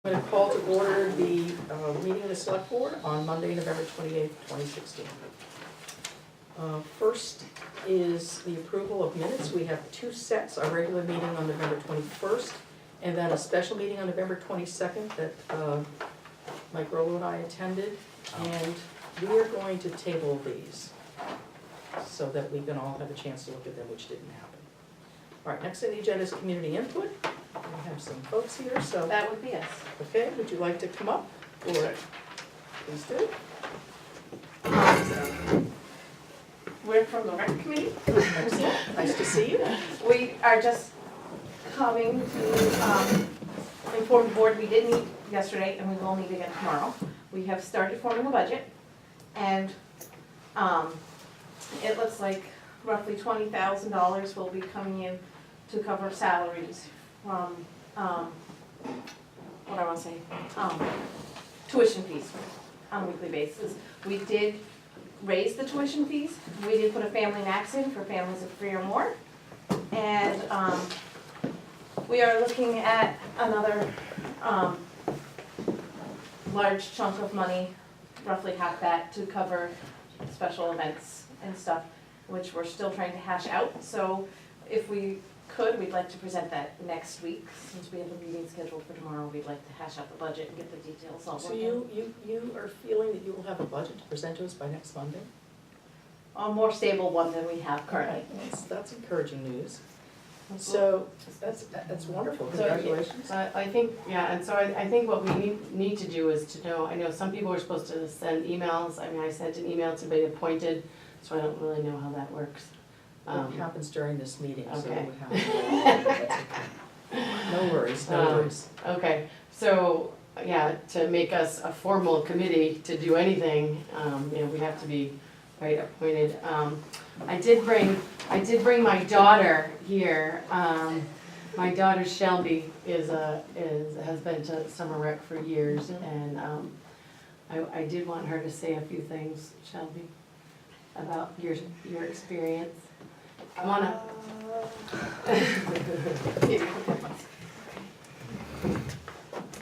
I'm going to call to order the meeting of the Select Board on Monday, November 28th, 2016. First is the approval of minutes. We have two sets, our regular meeting on November 21st, and then a special meeting on November 22nd that Mike Rollo and I attended, and we are going to table these so that we can all have a chance to look at them, which didn't happen. All right, next on the agenda is community input. We have some folks here, so. That would be us. Okay, would you like to come up, or please do? We're from the rec committee. Excellent, nice to see you. We are just coming to inform the board, we did meet yesterday and we will meet again tomorrow. We have started forming a budget and it looks like roughly $20,000 will be coming in to cover salaries from, what I want to say, tuition fees on a weekly basis. We did raise the tuition fees. We did put a family max in for families of 3 or more. And we are looking at another large chunk of money, roughly half that, to cover special events and stuff, which we're still trying to hash out. So if we could, we'd like to present that next week. Since we have a meeting scheduled for tomorrow, we'd like to hash out the budget and get the details all So worked you are feeling that you will have a budget to present to us by next Monday? out. A more stable one than we have currently. That's encouraging news. So, that's wonderful, congratulations. I think, yeah, and so I think what we need to do is to know, I know some people are supposed to send emails. I mean, I sent an email to be appointed, so I don't really know how that works. It happens during this meeting, so Okay. it would happen. That's okay. No worries, no worries. Okay, so, yeah, to make us a formal committee to do anything, you know, we have to be, right, appointed. I did bring my daughter here. My daughter Shelby has been to summer rec for years, and I did want her to say a few things, Shelby, about your experience. Come on up.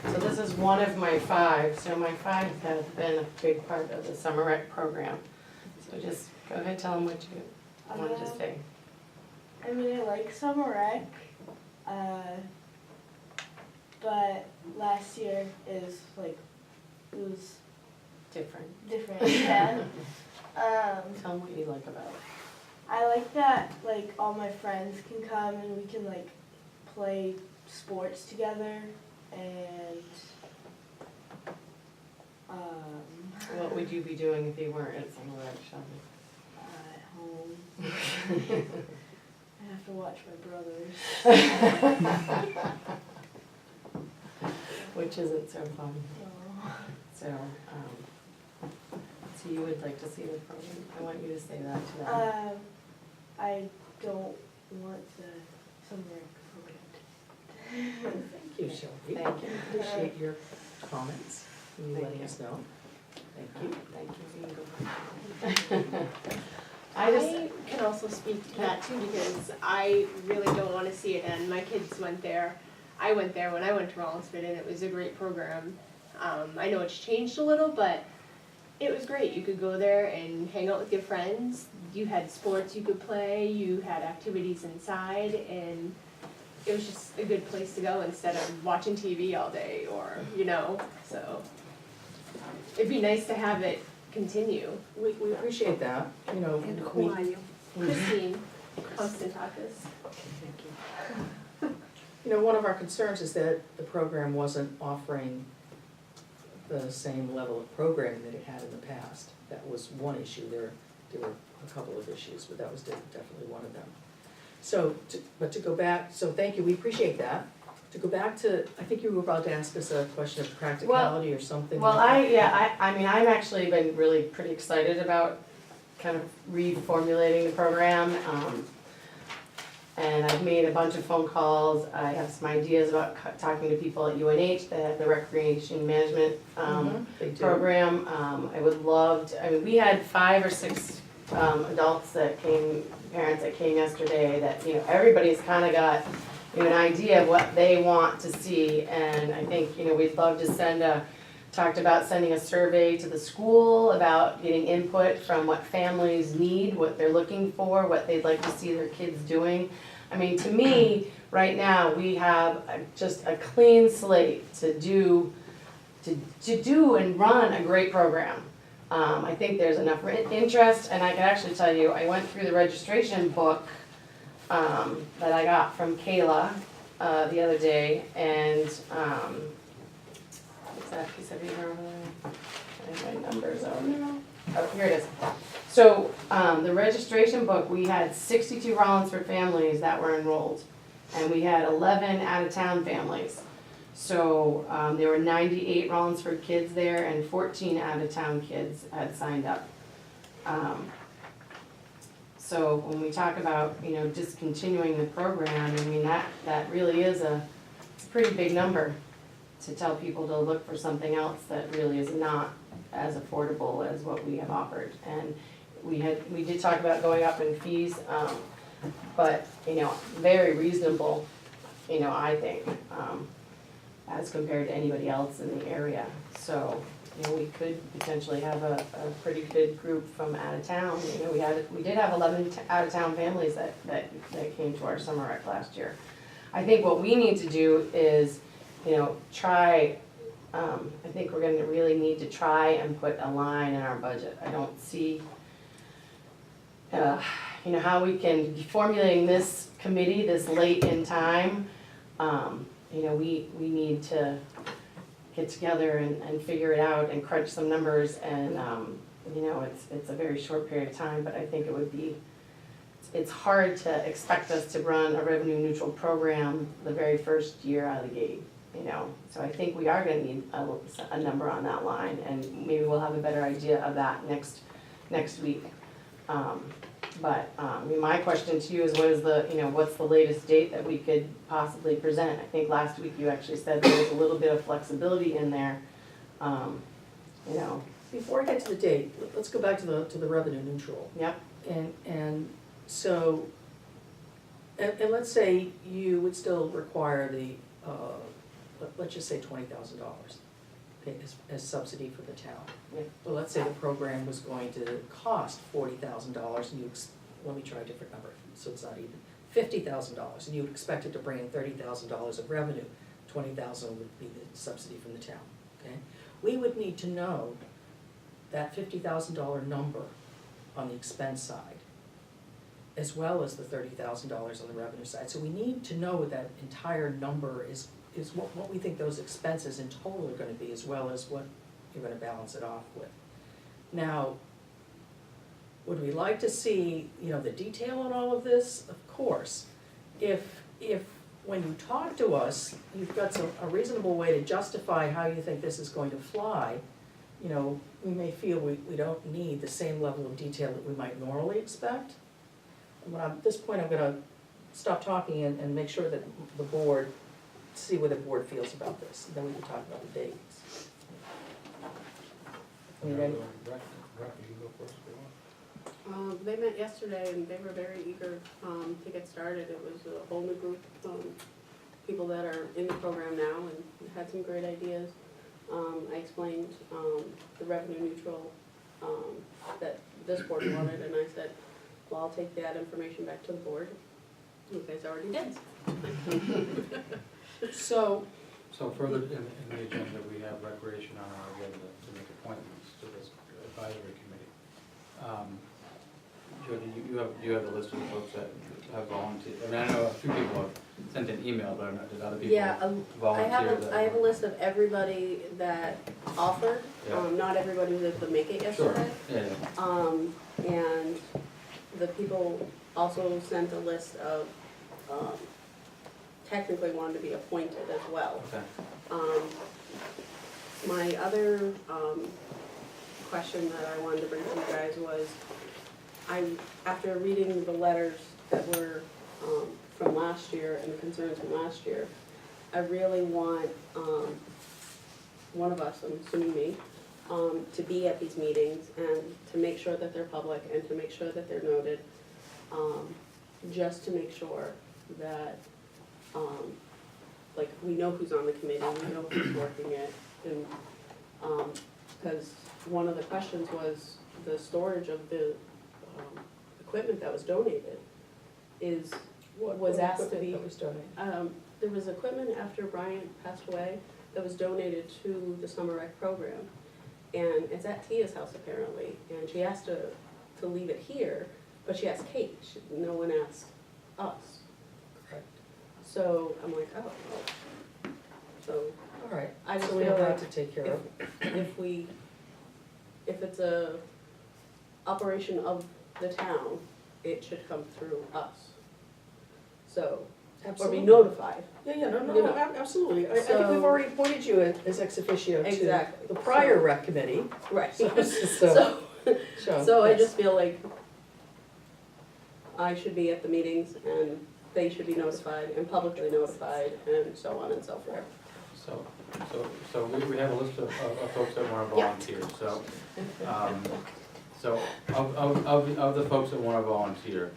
So this is one of my 5. So my 5 have been a big part of the summer rec program. So just go ahead, tell them what you wanted to say. I mean, I like summer rec, but last year is like, it was Different. different, yeah. Tell them what you like about it. I like that, like, all my friends can come and we can, like, play sports together and, What would you be doing if you weren't at summer rec, Shelby? at home. I have to watch my brothers. Which isn't so fun. So, So you would like to see the program? I want you to say that to them. I don't want the summer rec program. Thank you, Shelby. Thank you. Appreciate your comments, and you Thank letting you. us know. Thank you. Thank you. You can go. I can also speak to that too, because I really don't want to see it end. My kids went there. I went there when I went to Rollinsford, and it was a great program. I know it's changed a little, but it was great. You could go there and hang out with your friends. You had sports you could play. You had activities inside, and it was just a good place to go instead of watching TV all day, or, so it'd be nice to have it continue. We appreciate that, you know. And we- who are you? Christine Constantakis. Thank you. You know, one of our concerns is that the program wasn't offering the same level of programming that it had in the past. That was one issue. There were a couple of issues, but that was definitely one of them. So, but to go back, so thank you, we appreciate that. To go back to, I think you were about to ask us a question of practicality or something. Well, I mean, I've actually been really pretty excited about kind of reformulating the program. And I've made a bunch of phone calls. I have some ideas about talking to people at UNH that have the recreation management They do. program. I would love to, I mean, we had 5 or 6 adults that came, parents that came yesterday that, everybody's kind of got an idea of what they want to see. And I think, we'd love to talked about sending a survey to the school about getting input from what families need, what they're looking for, what they'd like to see their kids doing. I mean, to me, right now, we have just a clean slate to do and run a great program. I think there's enough interest, and I can actually tell you, I went through the registration book that I got from Kayla the other day, and what's that piece of paper over there? I have my numbers over there. Oh, here it is. So the registration book, we had 62 Rollinsford families that were enrolled, and we had 11 out-of-town families. So there were 98 Rollinsford kids there, and 14 out-of-town kids had signed up. So when we talk about, discontinuing the program, I mean, that really is it's a pretty big number to tell people to look for something else that really is not as affordable as what we have offered. And we did talk about going up in fees, but, very reasonable, I think, as compared to anybody else in the area. So, we could potentially have a pretty good group from out of town. We did have 11 out of town families that came to our summer rec last year. I think what we need to do is, try, I think we're gonna really need to try and put a line in our budget. I don't see, how we can be formulating this committee this late in time. We need to get together and figure it out and crunch some numbers, and, it's a very short period of time, but I think it's hard to expect us to run a revenue neutral program the very first year out of the gate, So I think we are gonna need a number on that line, and maybe we'll have a better idea of that next week. My question to you is what's the latest date that we could possibly present? I think last week you actually said there was a little bit of flexibility in there, Before I get to the date, let's go back to the revenue neutral. Yep. And so, and let's say you would still require let's just say $20,000 as subsidy for the town. Yeah. But let's say the program was going to cost $40,000, and let me try a different number, so it's not even, $50,000, and you expected to bring in $30,000 of revenue, $20,000 would be the subsidy from the town, okay? We would need to know that $50,000 number on the expense side, as well as the $30,000 on the revenue side. So we need to know what that entire number is what we think those expenses in total are gonna be, as well as what you're gonna balance it off with. Now, would we like to see, the detail on all of this? Of course. If when you talk to us, you've got a reasonable way to justify how you think this is going to fly, we may feel we don't need the same level of detail that we might normally expect. But at this point, I'm gonna stop talking and make sure that the board, see what the board feels about this, and then we can talk about the dates. Are you ready? They met yesterday and they were very eager to get started. It was a whole new group of people that are in the program now and had some great ideas. I explained the revenue neutral that this board wanted, and I said, well, I'll take that information back to the board. You guys already did. So, further in the agenda, we have recreation on our agenda to make appointments to this advisory committee. Joe, do you have the list of the folks that have volunteered? I mean, I know a few people have sent an email, but I'm not, did other people Yeah, volunteer? I have a list of everybody that offered. Yeah. Not everybody was able to make it yesterday. Sure, yeah. And the people also sent a list of, technically wanted to be appointed as well. Okay. My other, question that I wanted to bring to you guys was, after reading the letters that were, from last year and the concerns from last year, I really want, one of us, I'm assuming me, to be at these meetings and to make sure that they're public and to make sure that they're noted, just to make sure that like, we know who's on the committee, we know who's working it, and, because one of the questions was the storage of the, equipment that was donated was asked to be. That was donated. There was equipment after Brian passed away that was donated to the summer rec program. And it's at Tia's house apparently, and she asked to leave it here, but she asked Kate, no one asked us. Correct. So I'm like, oh, well. So All right, I just so we feel have that like to take care of. if it's a operation of the town, it should come through us. So, or be Absolutely. notified. Yeah, no, You know. absolutely. I think we've So- already appointed you as ex officio to Exactly. the prior So- rec committee. Right. So, So I yes. just feel like I should be at the meetings and they should be notified and publicly notified and so on and so forth. So we have a list of folks that wanna volunteer, so, so of the folks that wanna volunteer,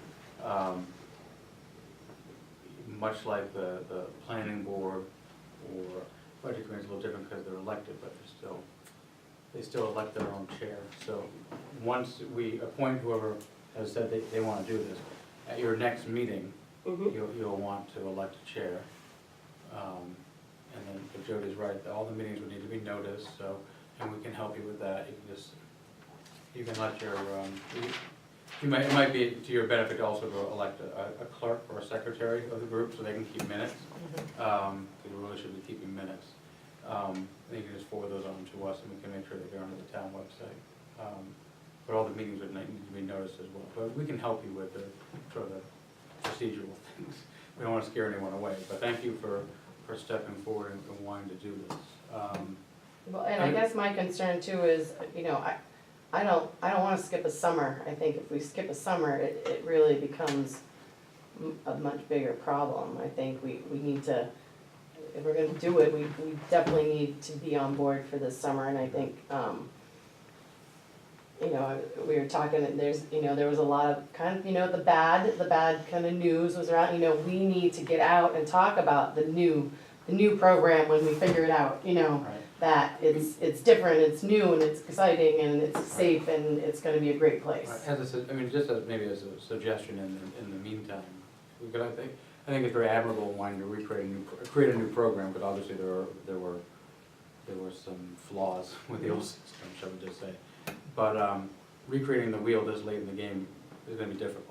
much like the planning board or budget committee is a little different because they're elected, but they still elect their own chair. So once we appoint whoever has said they wanna do this, at your next meeting, Mhm. you'll want to elect a chair. And then, but Jody's right, all the meetings would need to be noticed, so, and we can help you with that. You can let your, it might be to your benefit also to elect a clerk or a secretary of the group so they can keep minutes. Because we really should be keeping minutes. And you can just forward those on to us and we can make sure that they're on the town website. But all the meetings would need to be noticed as well. But we can help you with the, sort of the procedural things. We don't want to scare anyone away, but thank you for stepping forward and wanting to do this. Well, and I guess my concern too is, I don't wanna skip a summer. I think if we skip a summer, it really becomes a much bigger problem. I think we need to, if we're gonna do it, we definitely need to be on board for this summer, and I think, we were talking, and there was a lot of kind of, the bad kind of news was around, we need to get out and talk about the new program when we figure it out, Right. that it's different, it's new, and it's exciting, and it's safe, and it's gonna be a great place. As just as maybe as a suggestion in the meantime, we could, I think it's very admirable wanting to create a new program, but obviously there were some flaws with the old system, shall we just say. But recreating the wheel this late in the game is gonna be difficult.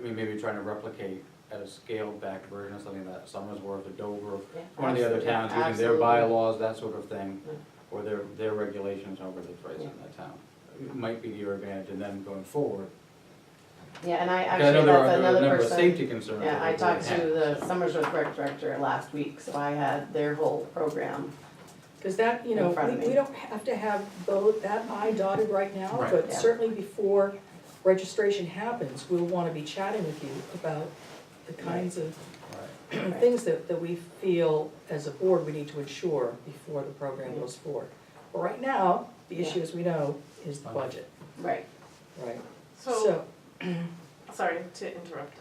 Maybe trying to replicate at a scaled back version of something that Somersworth or Dover, Yeah, one of the other absolutely, towns using their absolutely. bylaws, that sort of thing, Yeah. or their regulations, however they phrase it in that town. It might be to your advantage and then going forward. Yeah, and I Because I know actually, there are that's a another number of person. safety concerns. Yeah, that I the talked board to has, the so. Somersworth rec director last week, so I had their whole program. Because that, In front of me. we don't have to have both, that I dotted right now, Right. but Yeah. certainly before registration happens, we'll want to be chatting with you about the kinds of Right. things that we feel as a board we need to ensure before the program goes forward. But right now, the Yeah. issue, as we know, is the Fine. budget, Right. right? So, sorry to interrupt,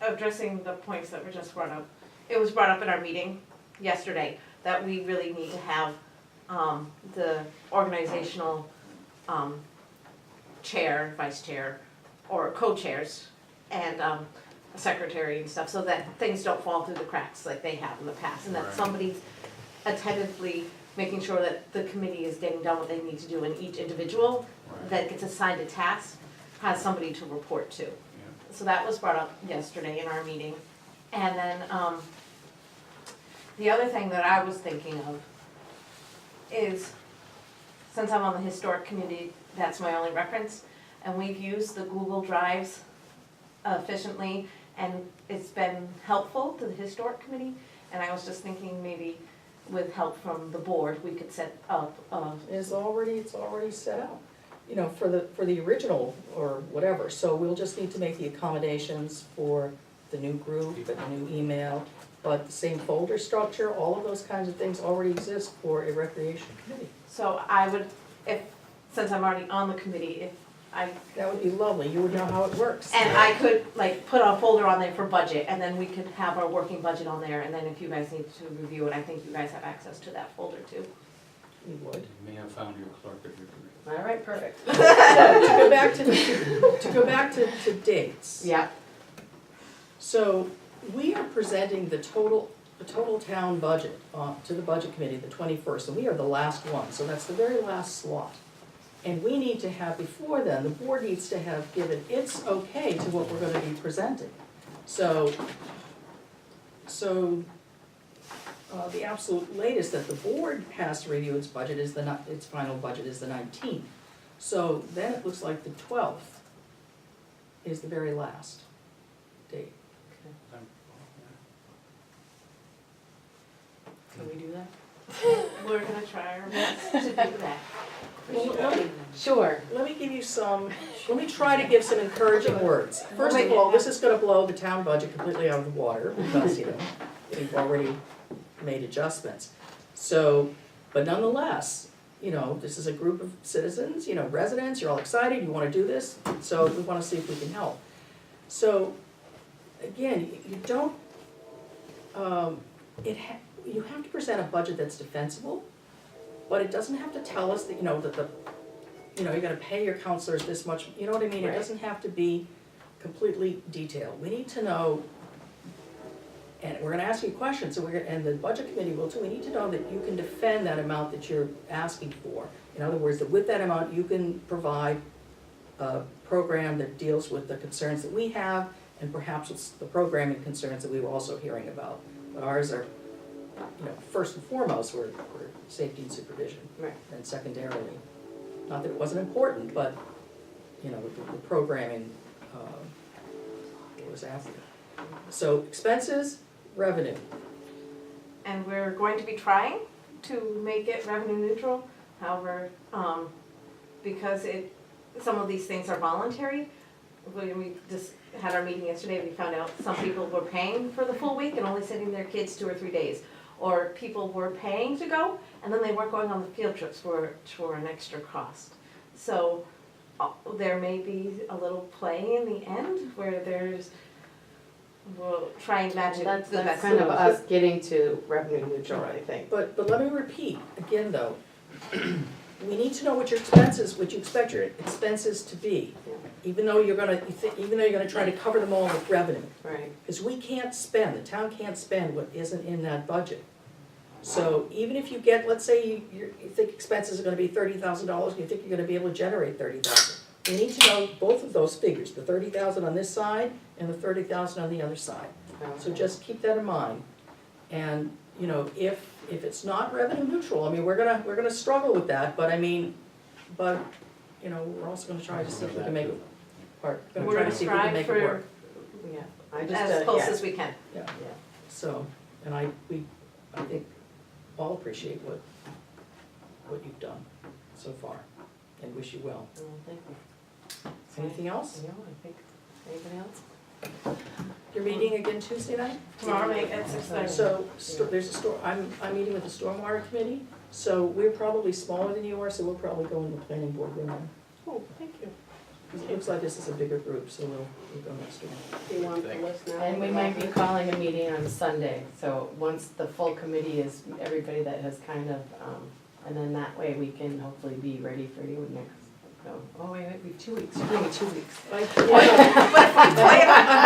addressing the points that were just brought up. It was brought up in our meeting yesterday that we really need to have, the organizational, chair, vice chair, or co-chairs, and, a secretary and stuff, so that things don't fall through the cracks like they have in the past, and that Right. somebody's attentively making sure that the committee is getting done what they need to do, and each individual Right. that gets assigned a task has somebody to report to. Yeah. So that was brought up yesterday in our meeting. And then, the other thing that I was thinking of is, since I'm on the historic committee, that's my only reference, and we've used the Google Drives efficiently, and it's been helpful to the historic committee, and I was just thinking maybe with help from the board, we could set up, It's already set up, for the original or whatever. So we'll just need to make the accommodations for the new group and the new email. But the same folder structure, all of those kinds of things already exist for a recreation committee. so I would, since I'm already on the committee, if That would be lovely, you would know how it works. And I could like put a folder on there for budget, and then we could have our working budget on there, and then if you guys need to review it, I think you guys have access to that folder too. You would. You may have found your clerk of your committee. All right, perfect. So, to go back to dates. Yeah, So, we are presenting the total town budget to the budget committee the 21st, and we are the last one, so that's the very last slot. And we need to have, before then, the board needs to have given its okay to what we're gonna be presenting. So, the absolute latest that the board has to review its budget is its final budget is the 19th. So then it looks like the 12th is the very last date. can we do that? We're gonna try our best to do that. Well, Sure. let me give you let me try to give some encouraging words. First of all, this is gonna blow the town budget completely out of the water, because, we've already made adjustments. So, but nonetheless, this is a group of citizens, residents, you're all excited, you wanna do this, so we wanna see if we can help. So, again, you don't, you have to present a budget that's defensible, but it doesn't have to tell us that, you're gonna pay your counselors this much, you know what I mean? It Right. doesn't have to be completely detailed. We need to know, and we're gonna ask you questions, and the budget committee will too, we need to know that you can defend that amount that you're asking for. In other words, that with that amount, you can provide a program that deals with the concerns that we have, and perhaps it's the programming concerns that we were also hearing about. But ours are, first and foremost, we're safety and supervision. Right. And secondarily, not that it wasn't important, but, the programming was after. So expenses, revenue. And we're going to be trying to make it revenue neutral, however, because some of these things are voluntary. When we just had our meeting yesterday, we found out some people were paying for the full week and only sending their kids 2 or 3 days. Or people were paying to go, and then they weren't going on the field trips for an extra cost. So there may be a little play in the end where we'll try and match it That's the best. kind of us getting to revenue neutral, I think. But let me repeat, again though, we need to know what you expect your expenses to be, even though you're gonna try to cover them all with revenue. Right. Because the town can't spend what isn't in that budget. So even if you get, let's say you think expenses are gonna be $30,000, and you think you're gonna be able to generate $30,000. You need to know both of those figures, the $30,000 on this side and the $30,000 on the other side. So just keep that in mind. And, if it's not revenue neutral, we're gonna struggle with that, but we're also gonna try to see if we can make it work. We're gonna strive for Yeah. I just, as close yeah. as we can. Yeah, so, and I think all appreciate what you've done so far, and wish you well. Oh, thank you. Anything else? No, I think, anybody else? You're meeting again Tuesday night? Tomorrow night at 6:30. So, I'm meeting with the stormwater committee, so we're probably smaller than you are, so we'll probably go in the planning board room. Oh, thank you. It looks like this is a bigger group, so we'll go next door. Do you want the list now? And we might be calling a meeting on Sunday, so once the full committee is, everybody that has kind of, and then that way we can hopefully be ready for you next, we have 2 weeks, you're giving me 2 weeks. I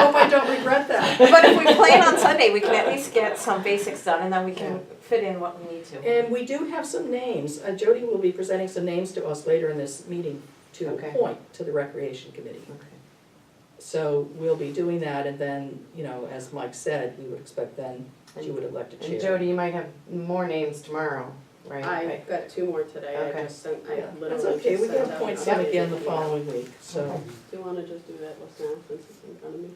hope I don't regret that. But if we plan on Sunday, we can at least get some basics done, and then we can fit in what we need to. And we do have some names. Jody will be presenting some names to us later in this meeting to Okay. appoint to the Recreation Committee. Okay. So we'll be doing that, and then, as Mike said, we would expect then that you would elect a chair. And Jody, you might have more names tomorrow, right? I've got 2 more today, Okay. I just sent, Yeah, I that's literally okay, just we sent can out. appoint some again the following week, so. Do you wanna just do that list now, since it's in front of me?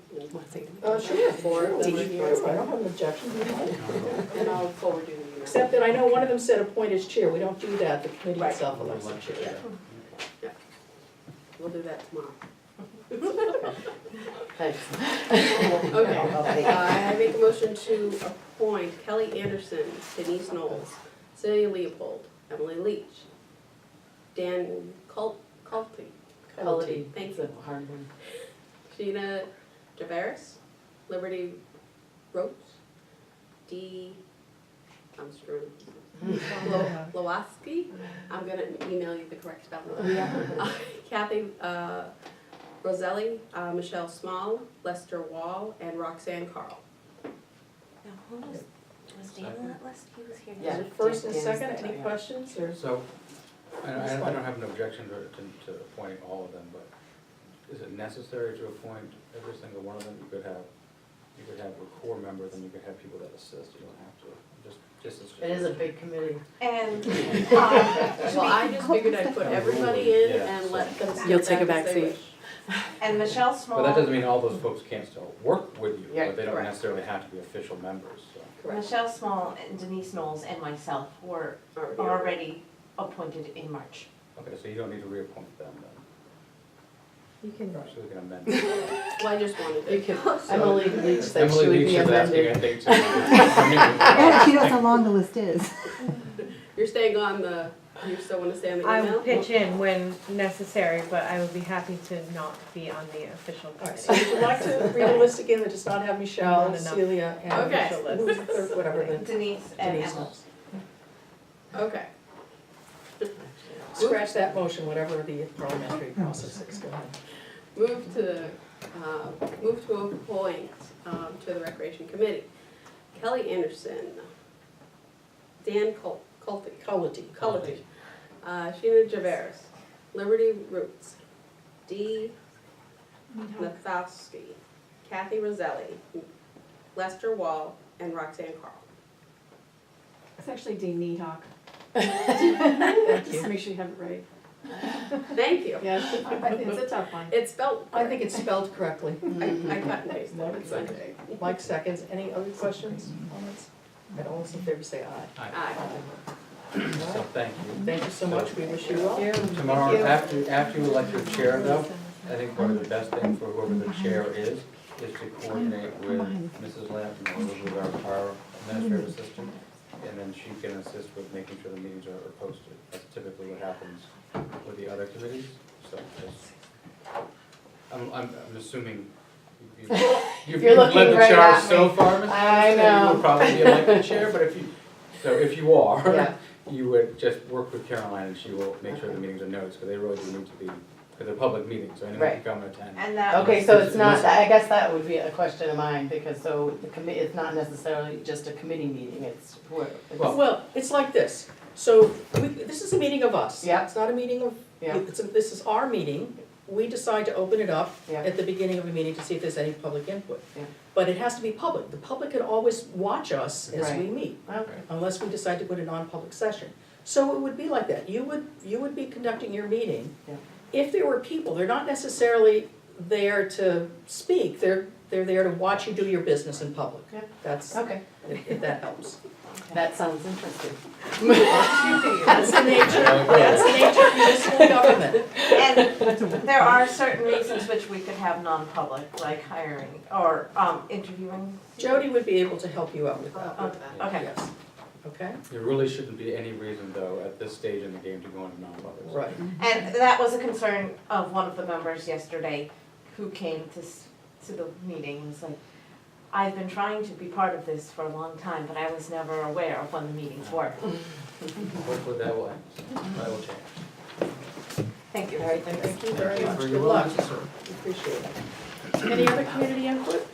Sure. Four of them are here, I don't have an objection. and I'll forward you the email. Except that I know one of them said appoint as chair. We don't do that, the committee Right. itself elects the chair. We'll do that tomorrow. Thanks. Okay, I make a motion to appoint Kelly Anderson, Denise Knowles, Celia Leopold, Emily Leach, Dan Culte, Quality. Thank It's a hard one. Sheena Javaris, Liberty Ropes, I'm screwing. Lowaski, I'm gonna email you the correct spelling. Kathy Roselli, Michelle Small, Lester Wall, and Roxanne Carl. Now, who was Dan on that list? He was here. Yeah. Is it first and Dan's second, there, any yeah. questions, or? So, I don't have an objection to appointing all of them, but is it necessary to appoint every single one of them? You could have a core member, then you could have people that assist, you don't have to, just as. It is a big committee. And, Well, I just figured I'd put everybody in Yeah, and so- let them You'll step take a back as back they seat. wish. and Michelle Small. But that doesn't mean all those folks can't still work with you, Yeah, but they don't correct. necessarily have to be official members, so. Correct. Michelle Small and Denise Knowles and myself were already appointed in March. Okay, so you don't need to reappoint them then, You can. so we can amend it. Well, I just wanted You to. can, Emily Leach said she Emily would Leach be is asking, I amended. think, to. Yeah, she knows how long the list is. You're staying on you still wanna stay on the I email? will pitch in when necessary, but I would be happy to not be on the official all right, so committee. would you like to read the list again, that does not have Michelle, Not enough. Celia, and Okay. official list, or whatever, the Denise and Denise Emma. knows. Okay. Scratch that motion, whatever the parliamentary process is, go ahead. Move to appoint to the Recreation Committee. Kelly Anderson, Dan Cullity. Cullity, Sheena Javaris, Liberty Roots, Dee Nathowski, Kathy Roselli, Lester Wall, and Roxanne Carl. It's actually Dean Needhawk. Thank Just you. to make sure you have it right. Thank you. Yeah, it's a tough one. It's spelled I think it's spelled correctly. I cut and pasted, No, it's okay. Mike seconds, any other questions, comments? All those in favor say aye. Aye. So, thank you. Thank you so much, we wish you well. Tomorrow, after you elect your chair though, I think probably the best thing for whoever the chair is to coordinate with Mrs. Lampton or with our administrative assistant. And then she can assist with making sure the meetings are posted. That's typically what happens with the other committees, so just, I'm assuming you've You're led looking the right charge at so me. far, Mr. I You know. would probably be elected chair, but if you are, Yeah. you would just work with Caroline and she will make sure the meetings are noticed, because they really do need to be, because they're public meetings, so anyone can come and attend. And that. Okay, so it's not, I guess that would be a question of mine, because so the committee, it's not necessarily just a committee meeting, it's, Well, it's like this, so this is a meeting of us. Yeah. It's not a meeting of, Yeah. this is our meeting. We decide to open it up Yeah. at the beginning of a meeting to see if there's any public input. Yeah. But it has to be public. The public can always watch us as we Right. meet, okay, unless we decide to put a non-public session. So it would be like that. You would be conducting your meeting. Yeah. If there were people, they're not necessarily there to speak, they're there to watch you do your business in public. Yeah. That's, okay, if that helps. that sounds interesting. That's the nature of municipal government. And there are certain reasons which we could have non-public, like hiring or interviewing. Jody would be able to help you out with that. Okay. Yes. Okay? There really shouldn't be any reason though, at this stage in the game, to go into non-public. Right. And that was a concern of one of the members yesterday who came to the meeting, was like, I've been trying to be part of this for a long time, but I was never aware of when the meetings were. Hopefully that will end, that will change. Thank you. All right, then, thank you very Thank you much. for Good your luck. willingness to serve. Appreciate it. Any other community input?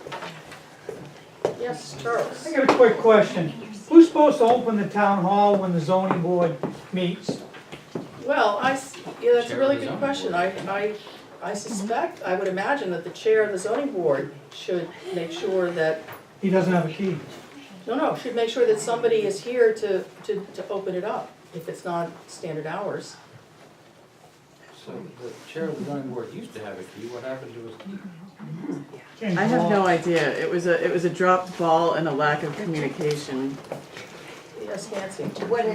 Yes, Charles. I got a quick question. Who's supposed to open the town hall when the zoning board meets? Well, yeah, that's a Chair really of the good zoning question. board. I suspect, I would imagine that the chair of the zoning board should make sure that, He doesn't have a key. should make sure that somebody is here to open it up, if it's not standard hours. So the chair of the zoning board used to have a key, what happened to his key? I have no idea. It was a dropped ball and a lack of communication. Yes, Nancy? What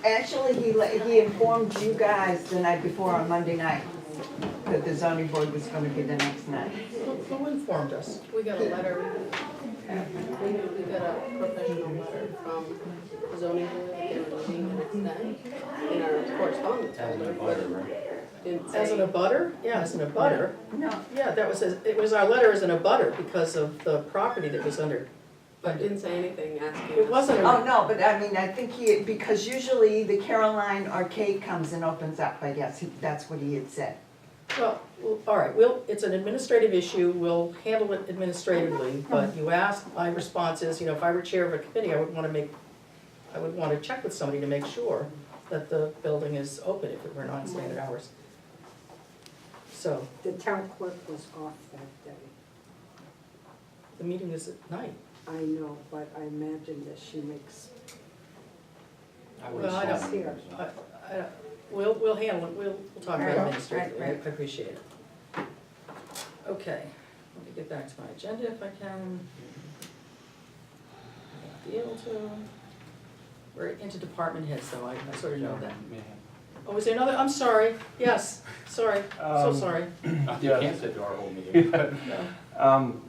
actually, he informed you guys the night before on Monday night that the zoning board was gonna be the next night. Who informed us? We got a letter, we got a professional letter from the zoning board that they were meeting the next day in our correspondence As an folder. advisor, right? Didn't As an say, abutter? Yeah, as an abutter. No, Yeah, that was, it was our letter as an abutter because of the property that was under. but didn't say anything asking It us. wasn't a. oh, no, but I mean, I think because usually either Caroline or Kate comes and opens up, I guess, that's what he had said. Well, all right, it's an administrative issue, we'll handle it administratively, but you asked, my response is, if I were chair of a committee, I would want to check with somebody to make sure that the building is open if it were non-standard hours. So, The town clerk was off that day. the meeting is at night. I know, but I imagine that she makes, I would Well, I don't- assume Here. there's not. We'll handle it, we'll talk about it Right, administratively, I right. appreciate it. Okay, let me get back to my agenda if I can. Be able to. We're into department heads, though, I sort of know that. Yeah. Oh, is there another, I'm sorry, yes, sorry, so sorry. You Yeah. can't sit through our whole meeting. No.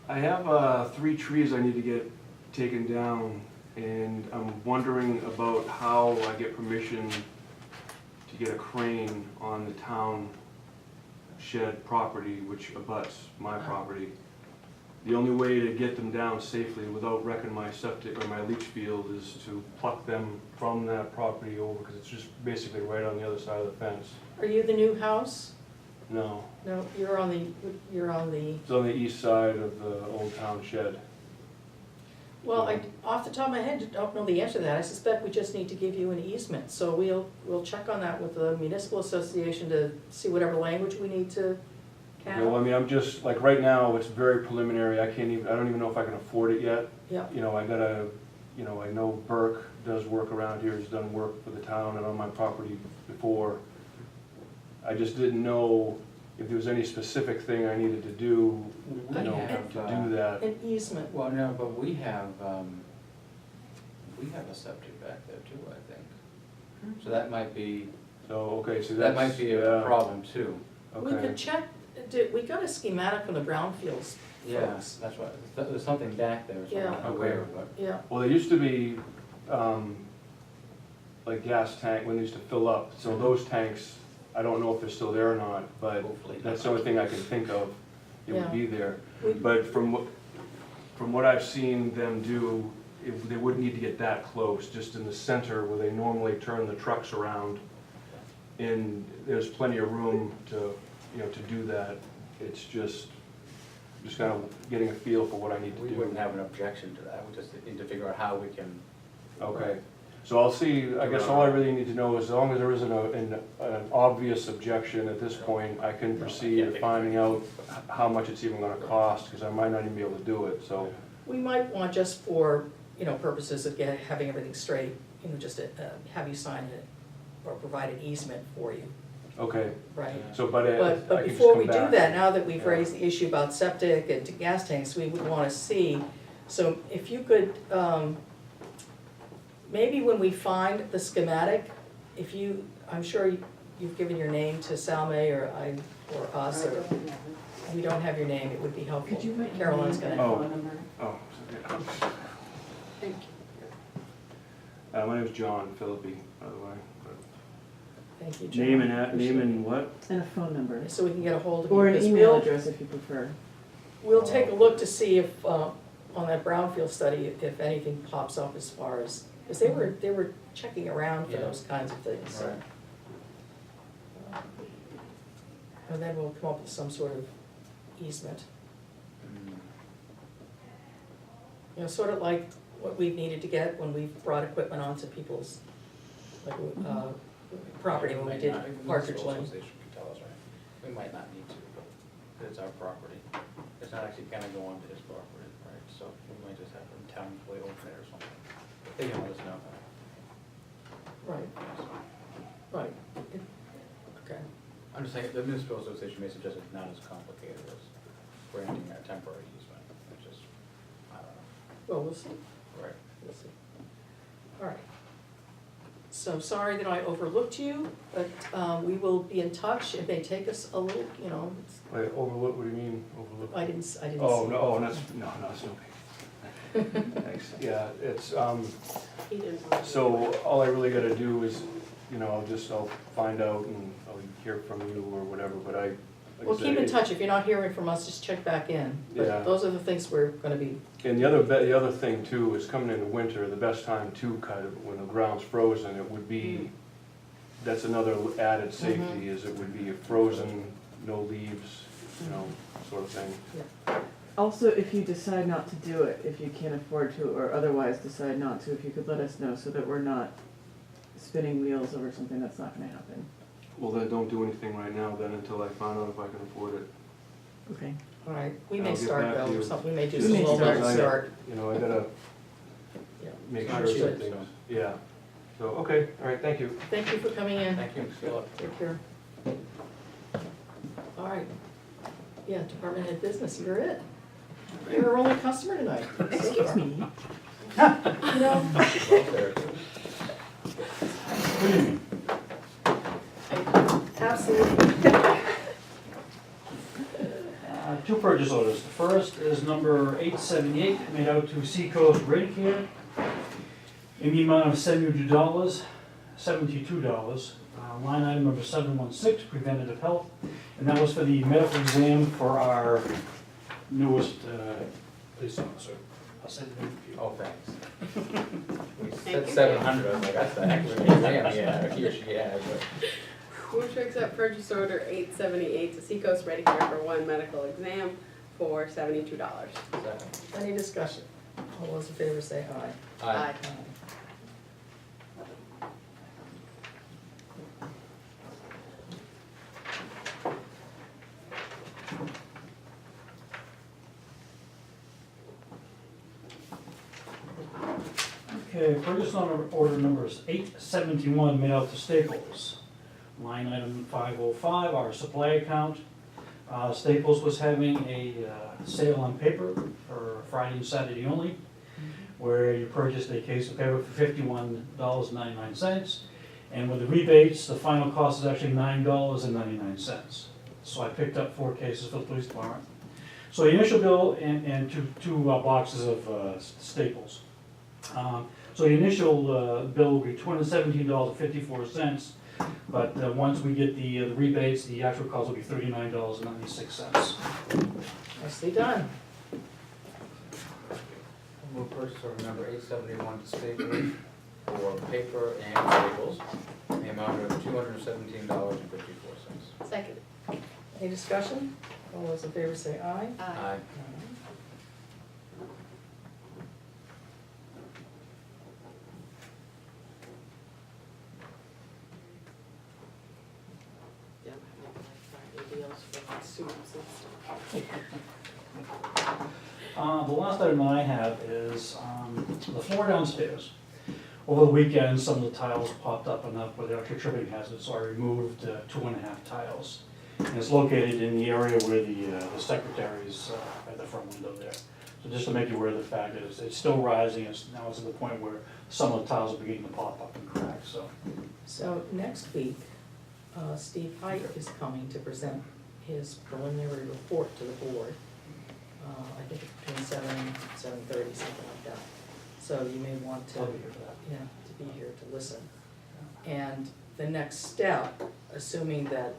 I have 3 trees I need to get taken down, and I'm wondering about how I get permission to get a crane on the town shed property, which abuts my property. The only way to get them down safely without wrecking my septic or my leach field is to pluck them from that property over, because it's just basically right on the other side of the fence. Are you the new house? No, No, you're on the, it's on the east side of the old town shed. well, off the top of my head, don't know the answer to that. I suspect we just need to give you an easement. So we'll check on that with the municipal association to see whatever language we need to Okay, well, I have. mean, I'm just, like, right now, it's very preliminary, I don't even know if I can afford it yet. Yeah, I gotta, I know Burke does work around here, he's done work for the town and on my property before. I just didn't know if there was any specific thing I needed to do, I to have, do that. an easement. Well, no, but we have a septic back there too, I think. So that might be, So, okay, so that that's. might be a yeah, problem too. We Okay, could check, we got a schematic from the brownfields Yeah, folks. that's right. There's something back there, so I'm Yeah. not aware of, but. Yeah, well, there used to be, like gas tank, when they used to fill up, so those tanks, I don't know if they're still there or not, but Hopefully not. that's the only thing I can think of, it Yeah. would be there. We- But from what I've seen them do, they wouldn't need to get that close, just in the center where they normally turn the trucks around. And there's plenty of room to do that. It's just kind of getting a feel for what I need to We do. wouldn't have an objection to that, we just need to figure out how we can. Okay, so I'll see, I guess all I really need to know is, as long as there isn't an obvious objection at this point, I can proceed to finding out how much it's even gonna cost, because I might not even be able to do it, so. we might want just for, purposes of having everything straight, just have you sign it or provide an easement for you, Okay, right? so, but I But can just before we come do back. that, now that we've Yeah. raised the issue about septic and gas tanks, we would wanna see, so if you could, maybe when we find the schematic, I'm sure you've given your name to Salme or us, or we don't have your name, it would be helpful. Could you write your Caroline's name gonna. and Oh. phone number? Oh, yeah. thank you. My name's John Philippi, by the way. Thank you, John. Name and what? And a phone number. So we can get a hold of you. Or an because email we'll- address if you prefer. We'll take a look to see if, on that brownfield study, if anything pops up as far as, because they were checking around for Yeah. those kinds of things, so. Right. And then we'll come up with some sort of easement. Sort of like what we've needed to get when we've brought equipment onto people's, like, property when we did Partridge Lane. Association can tell us, right? We might not need to, but it's our property. It's not actually gonna go onto his property, right? So we might just have the town employee open it or something. They can let us know that. Right, right. Okay. I'm just saying, the municipal association may suggest it's not as complicated as granting a temporary easement. It's just, I don't know. Well, we'll see. Right. We'll see. All right. So sorry that I overlooked you, but we will be in touch. It may take us a little, Wait, overlook, what do you mean, overlook? I didn't see. Oh, no, it's no big. Thanks, yeah, it's, He didn't want to. so all I really gotta do is, you know, I'll find out and I'll hear from you or whatever, but like I Well, keep in said, touch, if you're not hearing from us, just check back in. Yeah. But those are the things we're gonna be, And the other thing too is coming into winter, the best time to cut it, when the ground's frozen, it would be, that's another added safety, is it would be frozen, no leaves, you know, sort of thing. Also, if you decide not to do it, if you can't afford to, or otherwise decide not to, if you could let us know so that we're not spinning wheels over something that's not gonna happen. Well, then don't do anything right now then until I find out if I can afford it. Okay. all right, we may I'll get start back to though, or you. something, we may do We some may little start. bit start. You know, I gotta Yeah. make Not sure sure, that things, yeah. So, okay, all right, thank you. Thank you for coming in. Thank you. Good luck. Take care. All right. Yeah, department head business, you're it. You're our only customer tonight. Excuse me. You know, absolutely. Two purchase orders. The first is number 878, made out to Seacoast Radicare, in the amount of $72. Line item number 716, preventative health, and that was for the medical exam for our newest police officer. I'll send it in to you. Oh, thanks. We said 700, I was like, that's the actual exam, yeah, he or she had, but. Move to accept purchase order 878 to Seacoast Medicare for one medical exam for $72. Second. Any discussion? All those in favor say aye. Aye. Okay, purchase order number is 871, made out to Staples. Line item 505, our supply account. Staples was having a sale on paper for Friday and Saturday only, where you purchased a case of paper for $51.99. And with the rebates, the final cost is actually $9.99. So I picked up 4 cases for the police department. So the initial bill and two boxes of Staples. So the initial bill will be $217.54, but once we get the rebates, the actual cost will be $39.96. Nicely done. Move purchase order number 871 to Staples for paper and staples, in the amount of $217.54. Second. Any discussion? All those in favor say aye. Aye. Yeah, Friday deals for suits and stuff. The last item I have is the floor downstairs. Over the weekend, some of the tiles popped up enough where they're actually tripping hazards, so I removed 2.5 tiles. And it's located in the area where the secretary's at the front window there. So just to make you aware of the fact that it's still rising, now it's at the point where some of the tiles are beginning to pop up and crack, so. So next week, Steve Height is coming to present his preliminary report to the board. I think it's between 7 and 7:30, something like that. So you may want to, I'll be here for that. yeah, to be here to listen. And the next step, assuming that,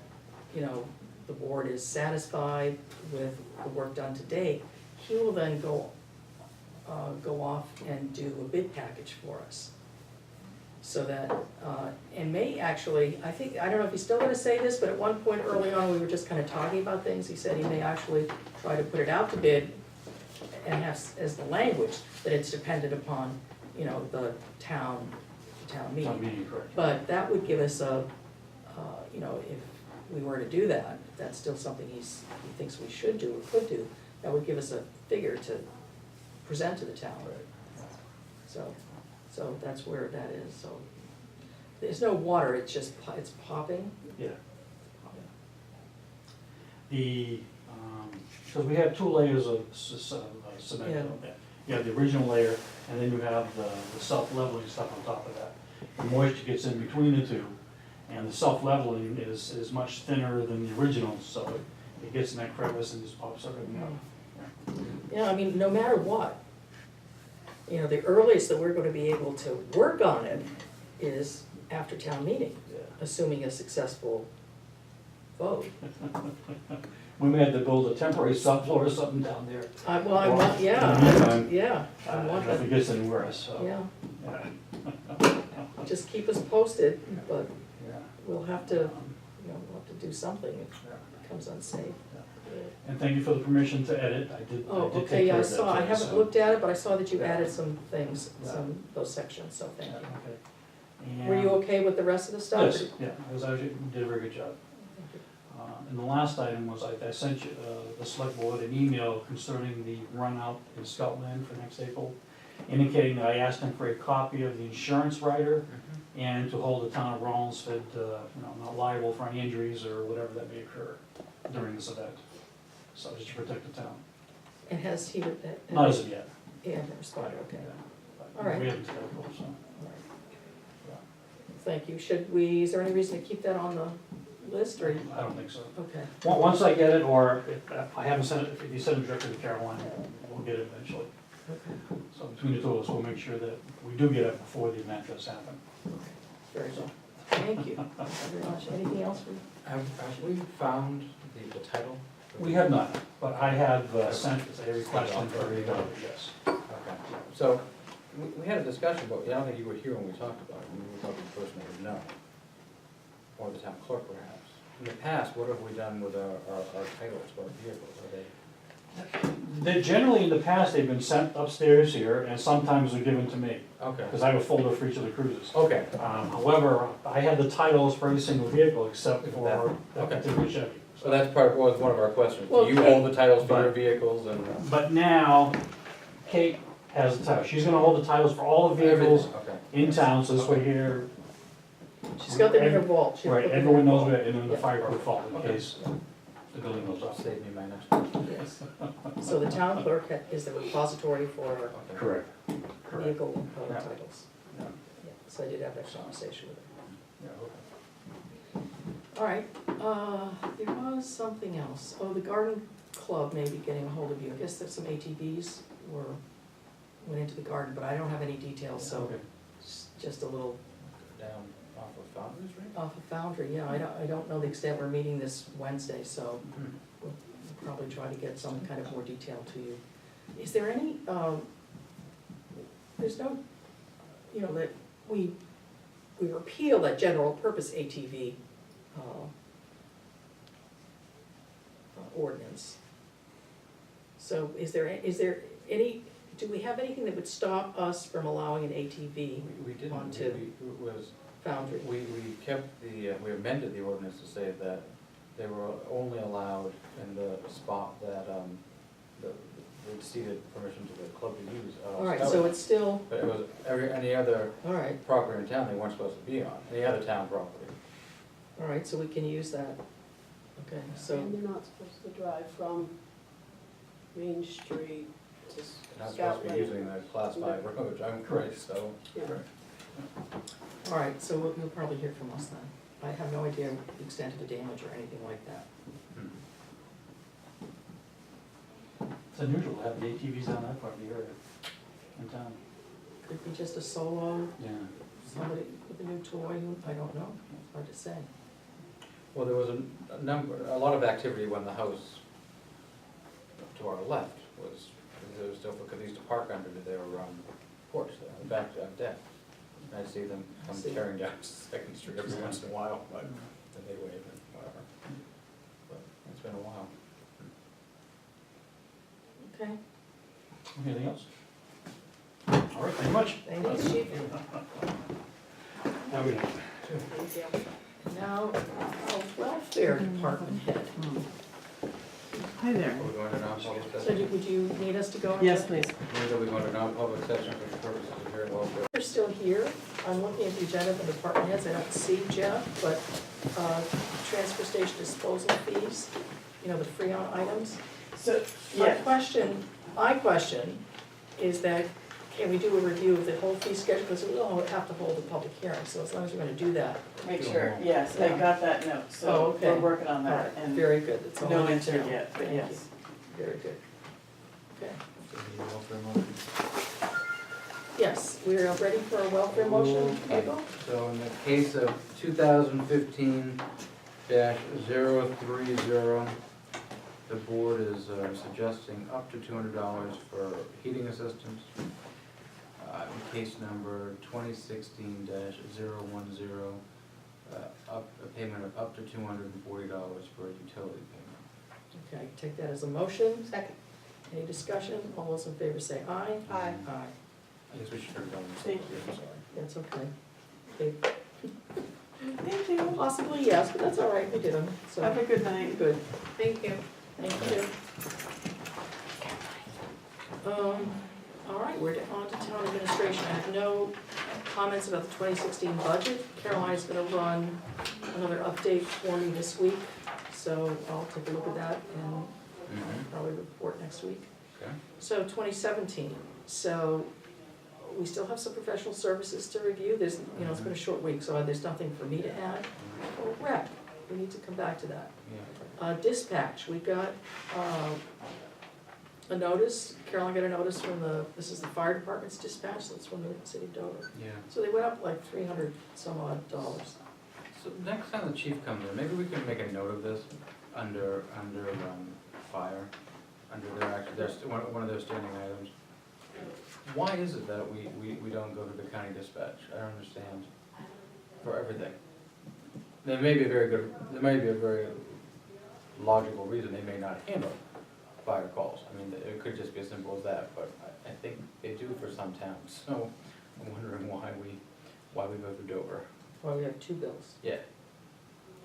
you know, the board is satisfied with the work done to date, he will then go off and do a bid package for us. So that, and may actually, I don't know if he's still gonna say this, but at one point early on, we were just kind of talking about things. He said he may actually try to put it out to bid and have as the language that it's dependent upon, you know, the town meeting. meeting, correct. But that would give us a, you know, if we were to do that, if that's still something he thinks we should do or could do, that would give us a figure to present to the town. So that's where that is, so. There's no water, it's just, it's popping. Yeah. Because we have 2 layers of cement Yeah. on there. You have the original layer, and then you have the self-leveling stuff on top of that. The moisture gets in between the two, and the self-leveling is much thinner than the original, so it gets in that crevice and just pops everything up. Yeah, I mean, no matter what, you know, the earliest that we're gonna be able to work on it is after town meeting, Yeah. assuming a successful vote. We may have to build a temporary subfloor or something down there. Well, I want, In the yeah, meantime, yeah, I I don't want know if that, it gets any worse, so. yeah. Yeah. Just keep us posted, but Yeah. we'll have to, we'll have to do something if Yeah. it becomes unsafe. And thank you for the permission to edit, I did Oh, take okay, yeah, care I of that saw, I today, haven't so- looked at it, but I saw that you Yeah. added some things, Yeah. those sections, so thank Yeah, you. okay. Were you And- okay with the rest of the stuff? Yes, yeah, it was actually, you did a very good job. Thank you. And the last item was I sent you, the select board an email concerning the run out in Scotland for next April, indicating that I asked them for a copy of the insurance rider and to hold the town of Rollinsford, not liable for any injuries or whatever that may occur during this event. So just to protect the town. And has he, Not as of yet. he hasn't responded, okay. But All right. We haven't today, so. All right. Thank you. Should we, is there any reason to keep that on the list, or? I don't think so. Okay, Once I get it, or if I haven't sent it, if you send it directly to Caroline, we'll get it eventually. okay, So between the two of us, we'll make sure that we do get it before the event does happen. very well. Thank you. Thank you very much. Anything else? Have we found the title? We have not, but I have sent a request in for a yes. Okay, so we had a discussion, but I don't think you were here when we talked about it. We were talking to the person that would know, or the town clerk perhaps. In the past, what have we done with our titles for our vehicles? Are they? Generally, in the past, they've been sent upstairs here, and sometimes they're given to me, Okay. because I have a folder for each of the cruises. Okay. However, I have the titles for every single vehicle except for that Okay. particular Chevy. So that's was one of our questions. Well, Do you Kate- hold the titles for your vehicles and? But now, Kate has the title. She's gonna hold the titles for all the vehicles Okay. in town, so this way here, She's got them in her vault. She'll right, put them in everyone her knows vault. where, and then the Yeah. fireproof vault in Okay. case the building goes up. Save me my next question. Yes. So the town clerk is the repository for Okay. Correct. Correct. vehicle Yeah. titles. Yeah. Yeah, so I did have that conversation with her. Yeah, okay. All right, there was something else. Oh, the garden club may be getting a hold of you. I guess that some ATVs went into the garden, but I don't have any details, so Okay. it's just a little Down off of Foundry Street? off of Foundry. Yeah, I don't know the extent. We're meeting this Wednesday, so we'll probably try to get some kind of more detail to you. Is there any, there's no, that we repeal that general purpose ATV ordinance. So is there any, do we have anything that would stop us from allowing an ATV We didn't. onto It was, Foundry? we kept we amended the ordinance to say that they were only allowed in the spot that, they ceded permission to the club to use. All right, so it's still, But it was any other all right, property in town they weren't supposed to be on, any other town property. all right, so we can use that. Okay, so, And they're not supposed to drive from Main Street to They're not supposed to be using the class 5 road, I'm correct, so. Yeah. all right, so you'll probably hear from us then. I have no idea the extent of the damage or anything like that. It's unusual to have the ATVs down that part of the area in town. Could be just a solo, Yeah. somebody with a new toy, I don't know, it's hard to say. Well, there was a lot of activity when the house to our left was, there was still, because they used to park under their porch, the back deck. And I'd see them come See. tearing down Second Street every once in a while, but then they wave and whatever. But it's been a while. Okay, Anything else? All right, thank you much. thank you, Chief. Have a good night. Now, welfare department head. Hi there. Are we going to non-public So session? would you need us to go? into- Yes, please. Are we going to non-public session for the purposes of hearing welfare? They're still here. I'm looking at the agenda for the department heads. I don't see Jeff, but transfer station disposal fees, the Freon items. So, My question is that, can we do a review of the whole fee schedule? Because we will have to hold a public hearing, so as long as we're gonna do that. make sure, yes, I got that note, Oh, so okay. we're working on All that, right, and very good. That's all no I need answer to know. yet, but Thank yes. you. Very good. Okay. Yes, we're ready for a welfare motion, Okay. Michael? So in the case of 2015-030, the board is suggesting up to $200 for heating assistance. Case number 2016-010, a payment of up to $240 for a utility payment. Okay, take that as a motion. Second. Any discussion? All those in favor say aye. Aye. Aye. I guess we should turn it down. Thank I'm sorry. That's okay. Okay. Thank you. Possibly yes, but that's all right, we did them, so. Have a good night. Good, Thank you. thank you. All right, we're on to town administration. I have no comments about the 2016 budget. Caroline's gonna run another update for me this week, so I'll take a look at that and probably report next week. Okay. So 2017, so we still have some professional services to review. There's, you know, it's been a short week, so there's nothing for me to add. Oh, rep, we need to come back to that. Yeah. Dispatch, we got a notice, Caroline got a notice from this is the fire department's dispatch, that's from the city of Dover. Yeah. So they went up like $300 some odd dollars. So next time the chief comes in, maybe we can make a note of this under fire, under one of their standing items. Why is it that we don't go to the county dispatch? I don't understand, for everything. There may be a very logical reason they may not handle fire calls. I mean, it could just be as simple as that, but I think they do for some towns, so I'm wondering why we go through Dover. Well, we have two bills. Yeah.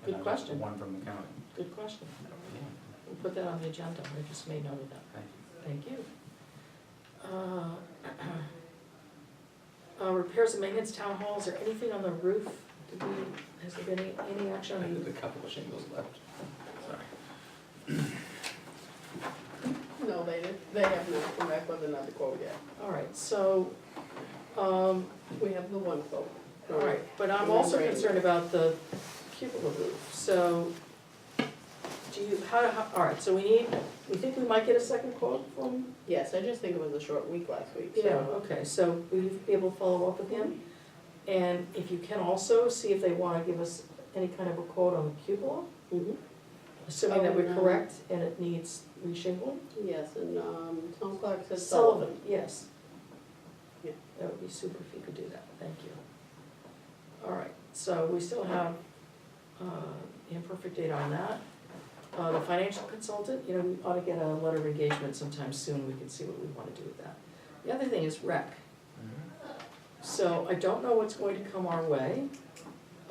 Good And question. One from the county. Good question. Yeah, We'll put that on the agenda, I just made note of that. thank you. Thank you. Repairs and maintenance, town halls, or anything on the roof? Has there been any action on There's the? a couple of shingles left. Sorry. No, they have not come back with another quote yet. All right, so, We have the one quote. all right, but I'm also concerned about the cupola roof, so do you, all right, so we think we might get a second quote from? Yes, I just think it was a short week last week, so. Yeah, okay, so will you be able to follow up with him? And if you can also, see if they wanna give us any kind of a quote on the cupola, Mhm. assuming that we're correct and it needs reshingling? Yes, and, Tom Clark said Sullivan, yes. Yeah. That would be super if you could do that, thank you. All right, so we still have imperfect data on that. The financial consultant, you know, we ought to get a letter of engagement sometime soon, we can see what we wanna do with that. The other thing is rec. So I don't know what's going to come our way.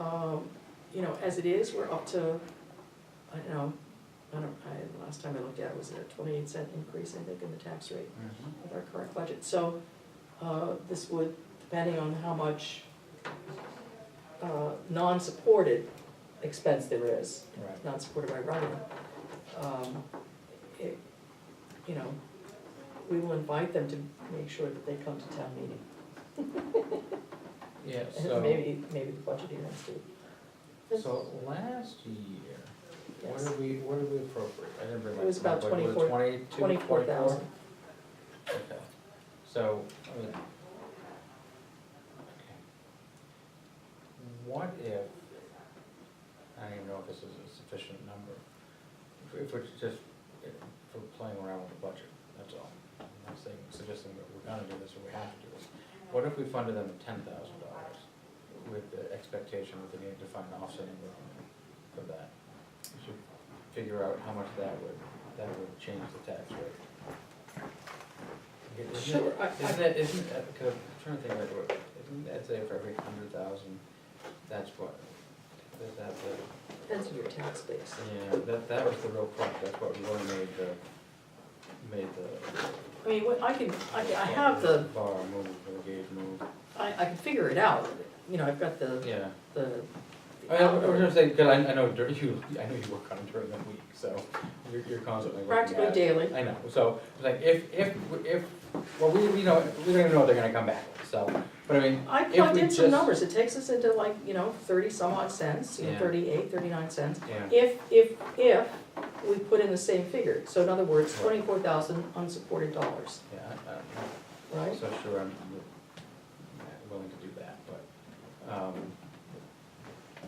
You know, as it is, we're up to, last time I looked at it was a 28-cent increase, I think, in the tax rate with our current budget. So this would, depending on how much non-supported expense there is, Right. not supported by revenue, you know, we will invite them to make sure that they come to town meeting. Yeah, And so, maybe the budget hearings too. so last year, what Yes. did we appropriate? I didn't bring my. It was about my budget. Was it 22, 24,000. Okay, so, I mean. Okay. What if, I don't even know if this is a sufficient number, if we're just, if we're playing around with the budget, that's all. I'm not suggesting that we're gonna do this or we have to do this. What if we funded them at $10,000 with the expectation that they need to find offsetting revenue for that? We should figure out how much that would change the tax rate. Sure, Isn't that, because I'm trying to think like, isn't that say for every 100,000, that's what, is that the? Depends on your tax base. Yeah, that was the real crux, that's what really made the. I mean, I have the, Bar move, the gauge move. I can figure it out, you know, I've got the, Yeah. the. I was gonna say, because I know you work on it during the week, so you're constantly looking at it. Practically daily. I know, so, it's like, well, we don't even know what they're gonna come back with, so, but I mean, I if plugged we in some just- numbers, it takes us into like, 30 some odd cents, Yeah. 38, 39 cents. yeah, If we put in the same figure, so in other words, 24,000 unsupported dollars, yeah, I'm right? not so sure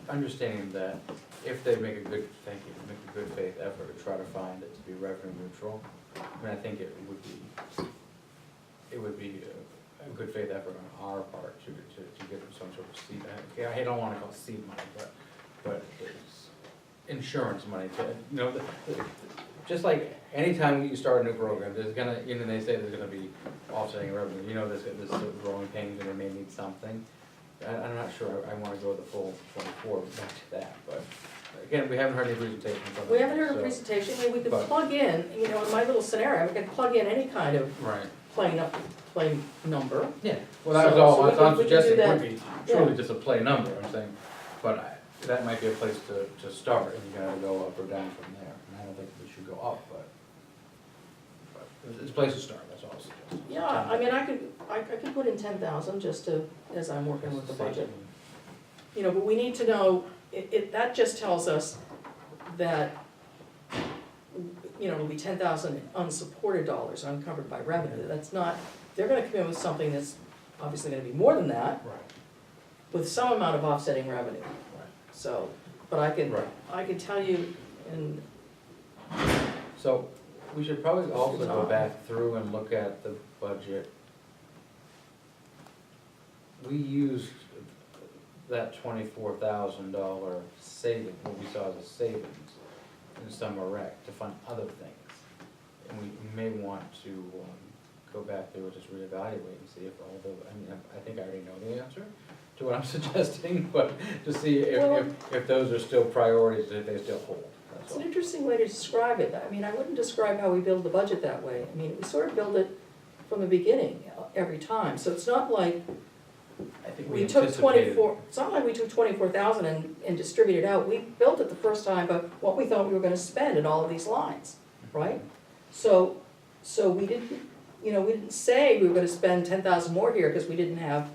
understanding that if they make a good, thank you, make a good faith effort to try to find it to be revenue neutral, I mean, I think it would be a good faith effort on our part to give them some sort of seed, I don't wanna call it seed money, but it's insurance money to, you know, just like anytime you start a new program, there's gonna, you know, they say there's gonna be offsetting revenue, you know, there's growing pains and they may need something. I'm not sure I wanna go the full 24 back to that, but again, we haven't heard any presentation from them. We haven't heard a so- presentation, I mean, we could but- plug in, you know, in my little scenario, we could plug in any kind of Right, play number. yeah, well, that was So- all, so we I'm can do suggesting it that. would be truly just a play number, I'm saying, but that might be a place to start, and you gotta go up or down from there, and I don't think we should go up, but it's a place to start, that's all I suggest. Yeah, I mean, I could put in 10,000 just to, as I'm working with the budget. You know, but we need to know, that just tells us that, you know, it'll be 10,000 unsupported dollars, uncovered by revenue. That's not, they're gonna come in with something that's obviously gonna be more than that, Right, with some amount of offsetting revenue. right. So, but I Right. can tell you, and So, we should probably also go back through and look at the budget. We used that $24,000 saving, what we saw as a savings in summer rec to fund other things. And we may want to go back there and just reevaluate and see if all the, I mean, I think I already know the answer to what I'm suggesting, but to see if those are still priorities, if they still hold, that's it's all. an interesting way to describe it. I mean, I wouldn't describe how we build the budget that way. I mean, we sort of build it from the beginning, every time. So it's not like I think we took anticipated- 24, it's not like we took 24,000 and distributed out. We built it the first time, but what we thought we were gonna spend in all of these lines, right? So we didn't, you know, we didn't say we were gonna spend 10,000 more here because we didn't have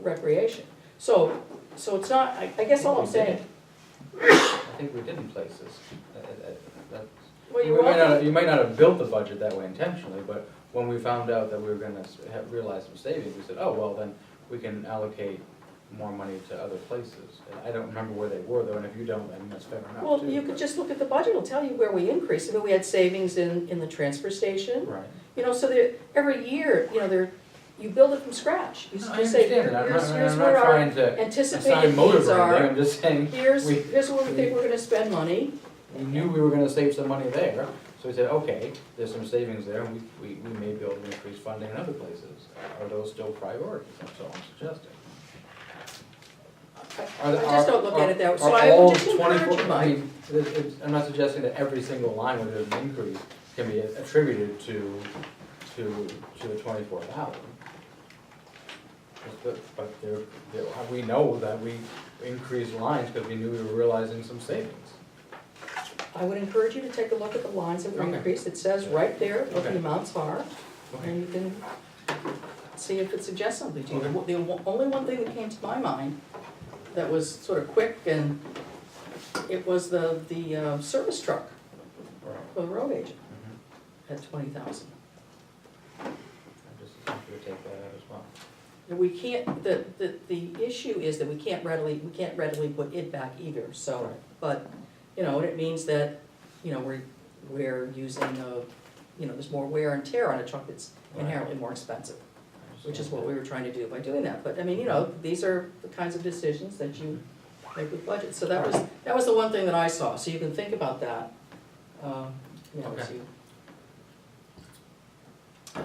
recreation. So it's not, I guess all I'm saying, I think we did in places. well, You you're might welcome. not, you might not have built the budget that way intentionally, but when we found out that we were gonna realize some savings, we said, oh, well, then we can allocate more money to other places. And I don't remember where they were though, and if you don't, I mean, that's fair enough Well, too, you could but- just look at the budget, it'll tell you where we increased. I mean, we had savings in the transfer station. Right. You know, so that every year, you know, you build it from scratch. You No, I just say, understand that, here's I'm where not our trying to anticipated assign motive needs or anything, are. I'm just saying, Here's we- where we think we're gonna spend money. we knew we were gonna save some money there, so we said, okay, there's some savings there, and we may be able to increase funding in other places. Are those still priorities? That's all I'm suggesting. I just don't look at it that way. So Are I all would just encourage 24 you, I Mike. mean, I'm not suggesting that every single line where there's an increase can be attributed to the 24,000. But we know that we increased lines because we knew we were realizing some savings. I would encourage you to take a look at the lines that were Okay. increased. It says right there what the Okay. amounts are, Okay. and you can see if it suggests something to you. Okay. The only one thing that came to my mind that was sort of quick, and it was the service truck Right. for the road agent Mhm. at 20,000. I just think we would take that out as well. And we can't, the issue is that we can't readily put it back either, so, Right. but, you know, and it means that, you know, we're using, you know, there's more wear and tear on a truck that's Right. inherently more expensive, I which is understand what we were trying to do by doing that. But, I mean, you know, these are the kinds of decisions that you make with budgets. So that was the one thing that I saw, so you can think about that, you know, as Okay. you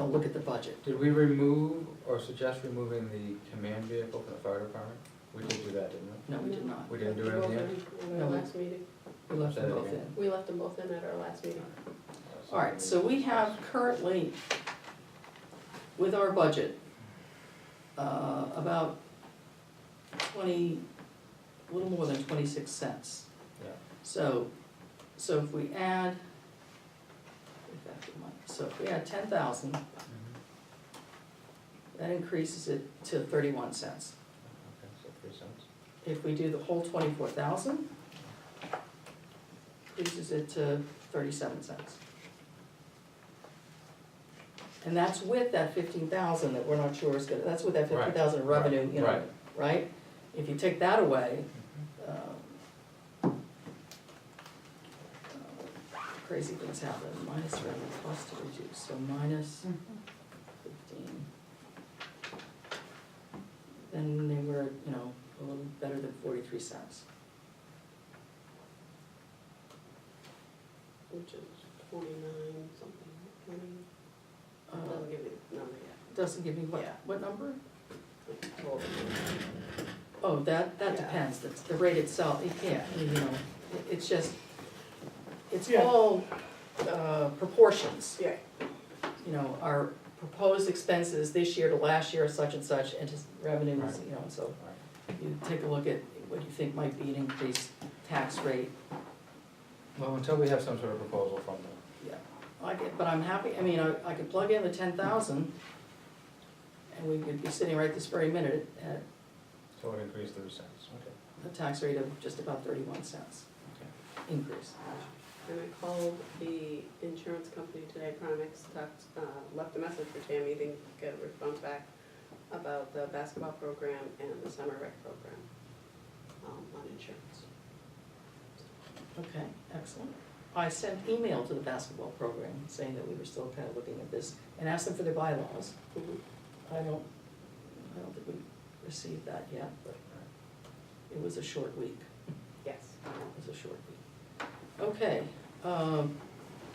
look at the budget. Did we remove or suggest removing the command vehicle from the fire department? We did do that, didn't we? No, we did not. We didn't do it at the end? In No. our last meeting, We left them Say that both again. in. we left them both in at our last meeting. All right, so we have currently, with our budget, about a little more than 26 cents. Yeah. So if we add, so if we add 10,000, Mhm. that increases it to 31 cents. Okay, so 3 cents. If we do the whole 24,000, increases it to 37 cents. And that's with that 15,000 that we're not sure is gonna, that's with that 50,000 revenue, you know. Right. right? If you take that away, crazy things happen, minus revenue plus to reduce, so minus 15. Then they were, you know, a little better than 43 cents. Which is 29 something, 20, doesn't give me the number yet. Doesn't give me Yeah. what number? Well, Oh, that Yeah. depends, the rate itself, you can't, you know, it's just, it's Yeah. all proportions. Yeah. You know, our proposed expenses this year to last year are such and such, and just revenues, Right. you know, so you take a look at what you think might be an increased tax rate. Well, until we have some sort of proposal from them. Yeah, but I'm happy, I mean, I could plug in the 10,000, and we could be sitting right this very minute at So it increased 30 cents, okay. a tax rate of just about 31 cents increase. And I called the insurance company today, Primex, left a message for Tammy, didn't get a response back about the basketball program and the summer rec program, on insurance. Okay, excellent. I sent email to the basketball program saying that we were still kind of looking at this, and asked them for their bylaws. Mhm. I don't think we received that yet, but it was a short week. Yes. It was a short week. Okay,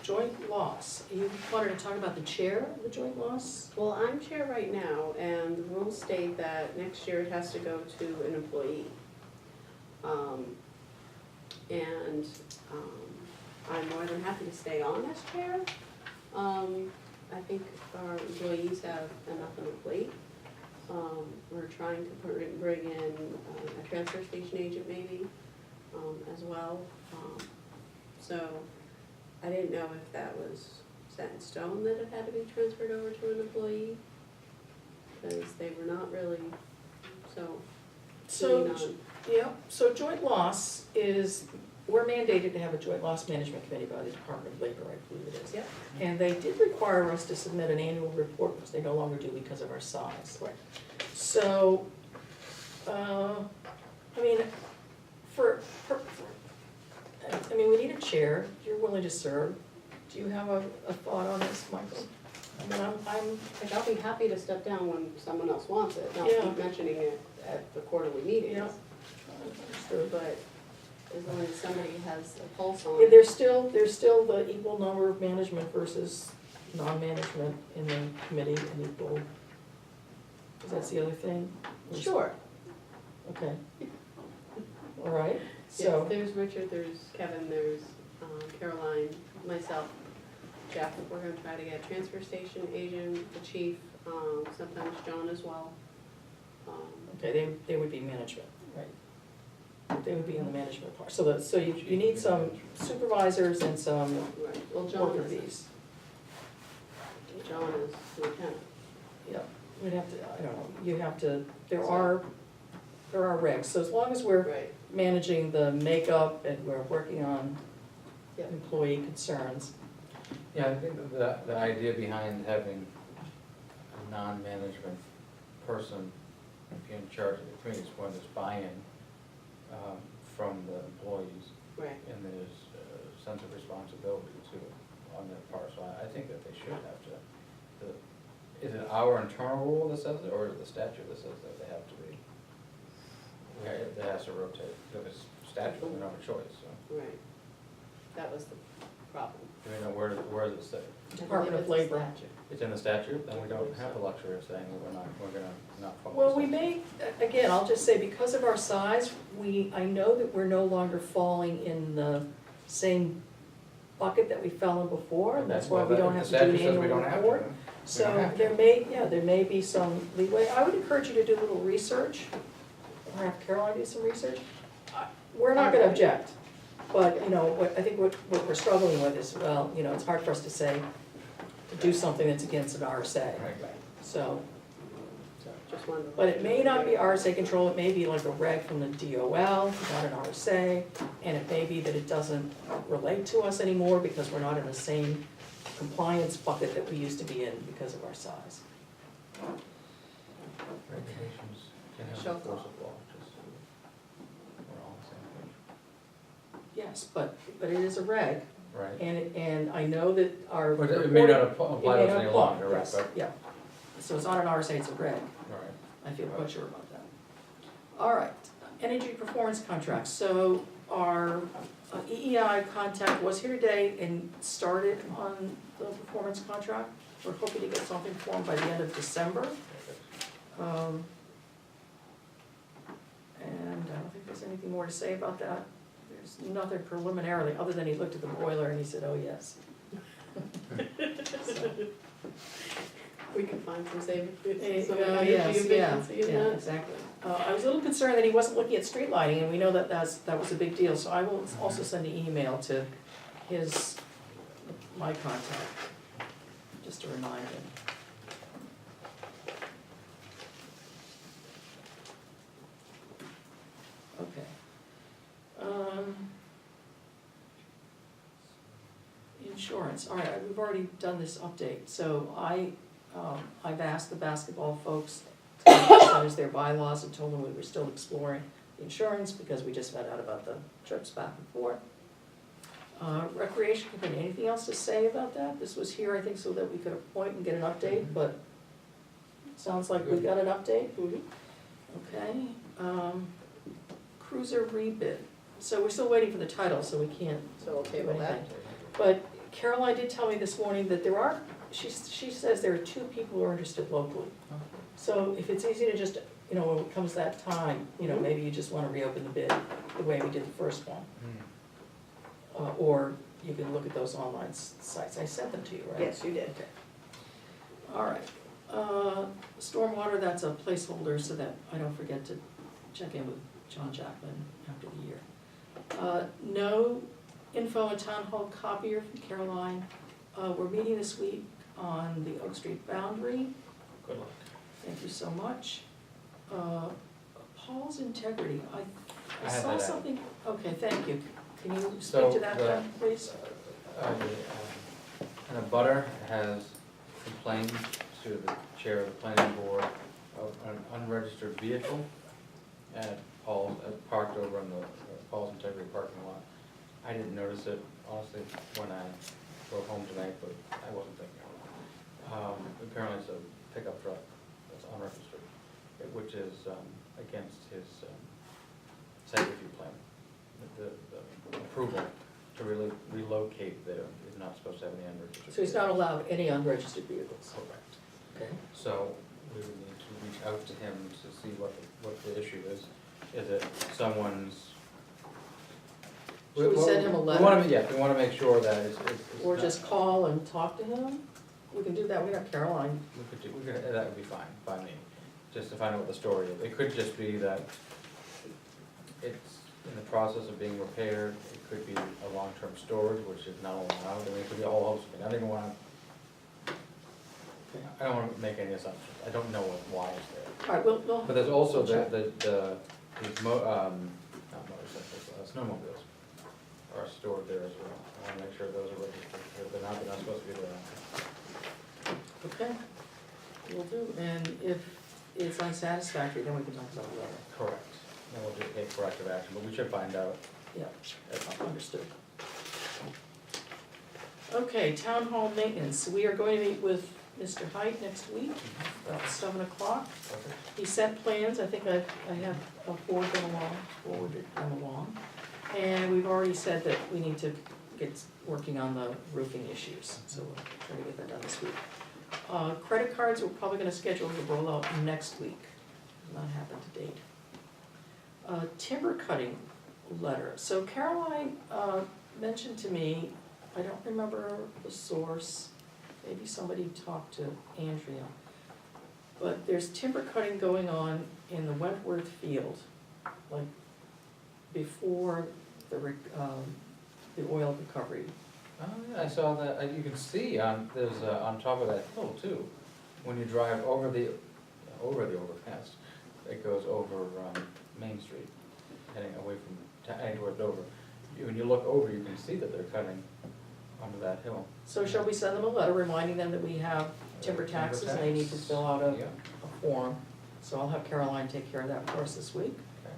joint loss. You wanted to talk about the chair of the joint loss? Well, I'm chair right now, and the rules state that next year it has to go to an employee. I'm more than happy to stay on as chair. I think our employees have enough on their plate. We're trying to bring in a transfer station agent maybe, as well. So I didn't know if that was set in stone that it had to be transferred over to an employee, because they were not really so keen on. Yeah, so joint loss is, we're mandated to have a joint loss management committee by the Department of Labor, I believe it is. Yep. And they did require us to submit an annual report, which they no longer do because of our size. Right. So, I mean, I mean, we need a chair, you're willing to serve. Do you have a thought on this, Michael? I mean, Like, I'll be happy to step down when someone else wants it, and I'll Yeah. keep mentioning it at the quarterly meetings. Yeah. But as long as somebody has a pulse on Yeah, it. there's still the equal number of management versus non-management in the committee and equal, because that's the other thing? Sure. Okay. All right, Yes, so, there's Richard, there's Kevin, there's Caroline, myself, Jeff. We're gonna try to get a transfer station agent, the chief, sometimes John as well. okay, they would be management, right? They would be in the management part, so you need some supervisors and some Right, well, John worker is, bees. John is lieutenant. Yeah, we'd have to, I don't know, you have to, there are regs, so as long as we're Right. managing the makeup and we're working on Yep. employee concerns. Yeah, I think the idea behind having a non-management person be in charge of the committee is one, there's buy-in from the employees, Right. and there's a sense of responsibility too on their part, so I think that they should have to. Is it our internal rule that says it, or is it the statute that says that they have to be? They have to rotate, if it's statute, we don't have a choice, so. Right. That was the problem. Do we know where does it say? Department of I believe it's a Labor. statute. It's in the statute, then we don't have the luxury of saying that we're gonna not follow. Well, the we statute. may, again, I'll just say, because of our size, I know that we're no longer falling in the same bucket that we fell in before, and that's why we don't have to do an The statute says we annual don't have report. to. So have to. there may be some leeway. I would encourage you to do a little research, or have Caroline do some research. We're not gonna object, but, you know, I think what we're struggling with is, well, you know, it's hard for us to say, to do something that's against an RSA. Right. So, Just wanted to. but it may not be RSA control, it may be like a reg from the DOL, not an RSA, and it may be that it doesn't relate to us anymore because we're not in the same compliance bucket that we used to be in because of our size. Regulations can have Show the force cause. of law, just so we're all on the same Yes, but it is a reg, page, right? and I know that our. But it may not reporting- apply to it us may not any apply, longer, right, yes, but, yeah. So it's not an RSA, it's a reg. right. I feel quite sure about that. All right, energy performance contracts. So our EEI contact was here today and started on the performance contract. We're hoping to get something formed by the end of December. And I don't think there's anything more to say about that. There's nothing preliminarily, other than he looked at the boiler and he said, oh, yes. We can find some savings, Yes, some yeah, energy efficiency in yeah, that. exactly. I was a little concerned that he wasn't looking at street lighting, and we know that that was a big deal, so I will also send an email to my contact, just to remind him. Okay. Insurance, all right, we've already done this update, so I've asked the basketball folks to send us their bylaws and told them we were still exploring the insurance because we just found out about the trips back and forth. Recreation committee, anything else to say about that? This was here, I think, so that we could appoint and get an update, but sounds like we got an update. Okay, cruiser rebid, so we're still waiting for the title, so we can't So we'll do table that. anything. But Caroline did tell me this morning that she says there are 2 people who are interested locally. So if it's easy to just, when it comes that time, maybe you just wanna reopen the bid the way we did the first one. Or you can look at those online sites, I sent them to you, right? Yes, you did. Okay. All right, stormwater, that's a placeholder so that I don't forget to check in with John Jackman after the year. No info and town hall copier from Caroline. We're meeting this week on the Oak Street boundary. Good luck. Thank you so much. Paul's integrity, I I have saw that. something, okay, thank you. Can you So speak to that the- then, please? An abutter has complained to the chair of the planning board of an unregistered vehicle at Paul's, parked over in the Paul's Integrity parking lot. I didn't notice it, honestly, when I drove home tonight, but I wasn't thinking of it. Apparently it's a pickup truck that's unregistered, which is against his site review plan. The approval to really relocate there is not supposed to have any unregistered. So he's not allowed any unregistered vehicles? Correct. Okay. So we would need to reach out to him to see what the issue is. Is it someone's? Should we send him a letter? We wanna make sure that it's Or not- just call and talk to him? We can do that, we have Caroline. that would be fine, by me, just to find out what the story is. It could just be that it's in the process of being repaired. It could be a long-term storage, which is not allowed. I mean, it could be a whole host of things. I don't even wanna, I don't wanna make any assumptions. I don't know why it's there. All right, we'll, But there's also Check. these not motorcycles, snowmobiles are stored there as well. I wanna make sure those are registered. They're not supposed to be there. okay, we'll do, and if it's unsatisfactory, then we can talk about it later. Correct. Then we'll just take corrective action, but we should find out. Yeah, understood. Okay, town hall maintenance, we are going to meet with Mr. Height next week, about 7 o'clock. He sent plans, I think I have forwarded them along. And we've already said that we need to get working on the roofing issues, so we'll try to get that done this week. Credit cards, we're probably gonna schedule the rollout next week, not happened to date. Timber cutting letter, so Caroline mentioned to me, I don't remember the source, maybe somebody talked to Andrea, but there's timber cutting going on in the Wentworth field, like before the oil recovery. Oh, yeah, I saw that. You can see there's on top of that hill too, when you drive over the overpass, it goes over Main Street, heading away from, heading towards Dover. When you look over, you can see that they're cutting onto that hill. So shall we send them a letter reminding them that we have timber taxes and they need to fill out a Yeah. form? So I'll have Caroline take care of that for us this week. Okay.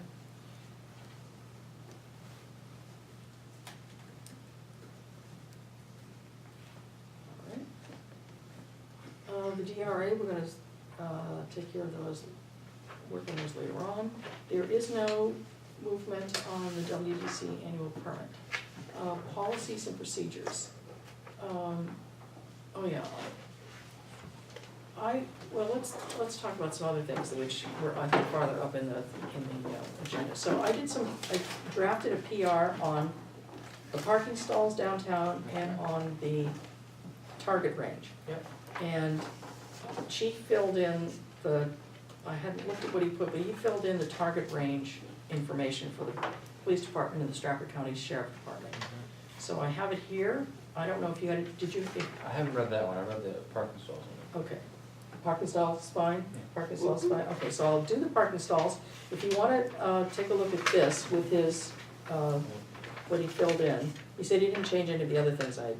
All right. The DRA, we're gonna, take care of those, work on those later on. There is no movement on the WDC annual permit. Policies and procedures. Oh yeah. Well, let's talk about some other things which were, I think, farther up in the agenda. So I drafted a PR on the parking stalls downtown and on the target range. Yep. And Chief filled in I hadn't looked at what he put, but he filled in the target range information for the police department and the Stratford County Sheriff Department. So I have it here. I don't know if you had it, did you? I haven't read that one, I read the parking stalls. Okay. Parking stalls fine? Parking stalls fine? Okay, so I'll do the parking stalls. If you wanna, take a look at this with his, what he filled in. He said he didn't change any of the other things I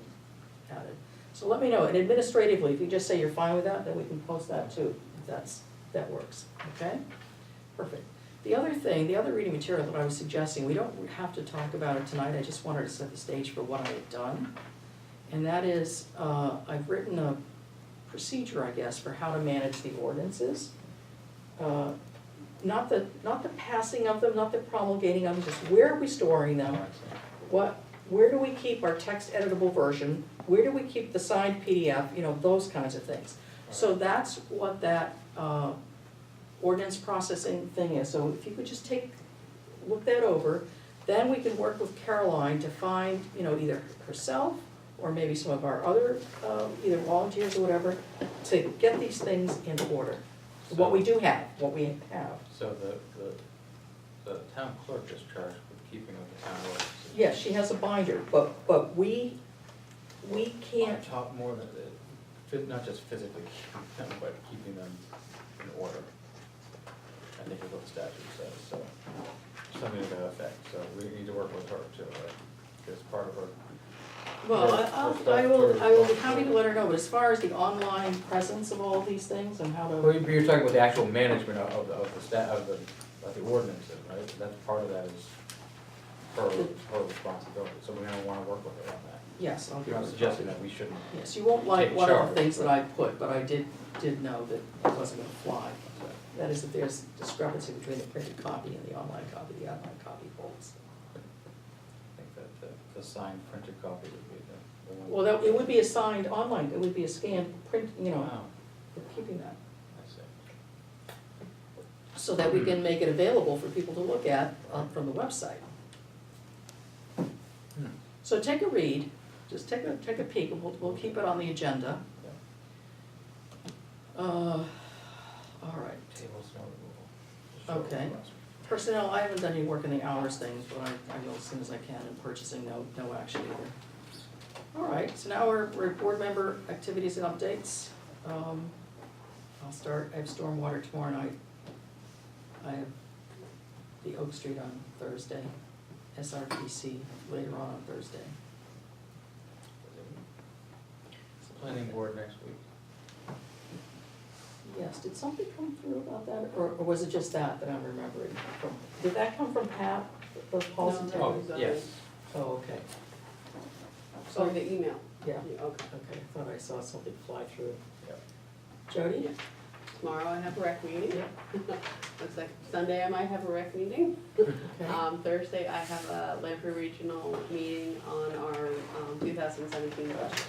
added. So let me know, and administratively, if you just say you're fine with that, then we can post that too, if that works, okay? Perfect. The other thing, the other reading material that I was suggesting, we don't have to talk about it tonight, I just wanted to set the stage for what I had done. And that is, I've written a procedure, I guess, for how to manage the ordinances. Not the passing of them, not the promulgating of them, just where are we storing them? Where do we keep our text editable version? Where do we keep the signed PDF? You know, those kinds of things. So that's what that ordinance processing thing is. So if you could just look that over, then we can work with Caroline to find, you know, either herself or maybe some of our other, either volunteers or whatever, to get these things in order. What we have. So the town clerk is charged with keeping of the town ordinances. Yes, she has a binder, but we can't. On top more than, not just physically keeping them, but keeping them in order. I think is what the statute says, so, something to that effect, so we need to work with her too, right? Because part of her. Well, I will be happy to let her know, but as far as the online presence of all these things and how Well, to, you're talking about the actual management of the ordinances, right? That's part of that is her responsibility, so we're gonna wanna work with her on that. yes, I'll do You're not it. suggesting that we shouldn't. Yes, you won't like take one of charge, the things that but- I put, but I did know that it wasn't gonna fly. That is, that there's discrepancy between the printed copy and the online copy, the online copy holds. I think that the signed printed copy would be the one. Well, it would be a signed online, it would be a scanned print, you know, Wow, we're keeping that. I see. So that we can make it available for people to look at from the website. So take a read, just take a peek, and we'll keep it on the agenda. All right. Table snow removal. Okay. Personnel, I haven't done any work in the hours things, but I will as soon as I can, and purchasing, no action either. All right, so now we're board member activities and updates. I'll start, I have stormwater tomorrow night. I have the Oak Street on Thursday, SRPC later on Thursday. Planning board next week. Yes, did something come through about that, or was it just that I'm remembering from, did that come from Pat, the policy No, technique? Oh, yes. Oh, okay. So the email. Yeah, Okay. okay, I thought I saw something fly through. Yep. Jody? Yeah. Tomorrow I have a rec meeting. Yep. Looks like Sunday I might have a rec meeting. Okay. Thursday I have a Lamprey Regional meeting on our 2017 budget.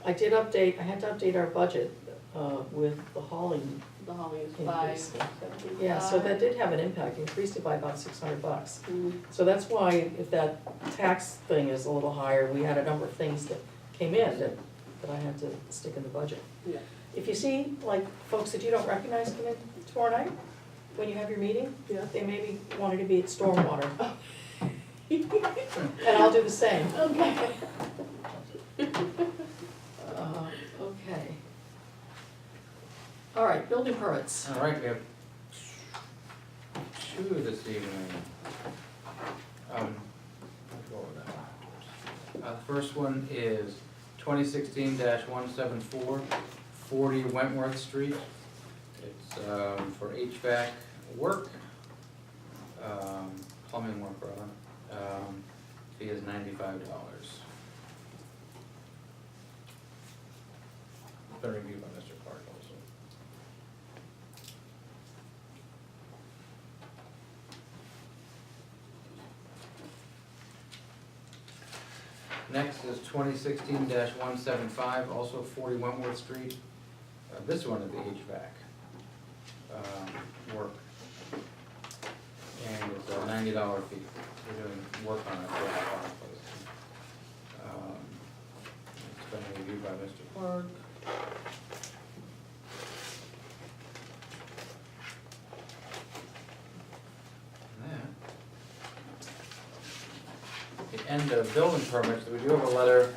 I had to update our budget, with the hauling. The hauling is Increase. 575. Yeah, so that did have an impact, increased it by about $600. Mhm. So that's why if that tax thing is a little higher, we had a number of things that came in that I had to stick in the budget. Yeah. If you see, like, folks that you don't recognize come in tomorrow night, when you have your meeting, Yeah. they maybe wanted to be at stormwater. And I'll do the same. Okay. Okay. All right, building permits. All right, we have two this evening. Let's go over that. The first one is 2016-174, 40 Wentworth Street. It's for HVAC work, plumbing work rather. Fee is $95. Been reviewed by Mr. Clark also. Next is 2016-175, also 40 Wentworth Street. This one is the HVAC work. And it's a $90 fee. We're doing work on it for the fireplace. It's been reviewed by Mr. Clark. The end of building permits, we do have a letter,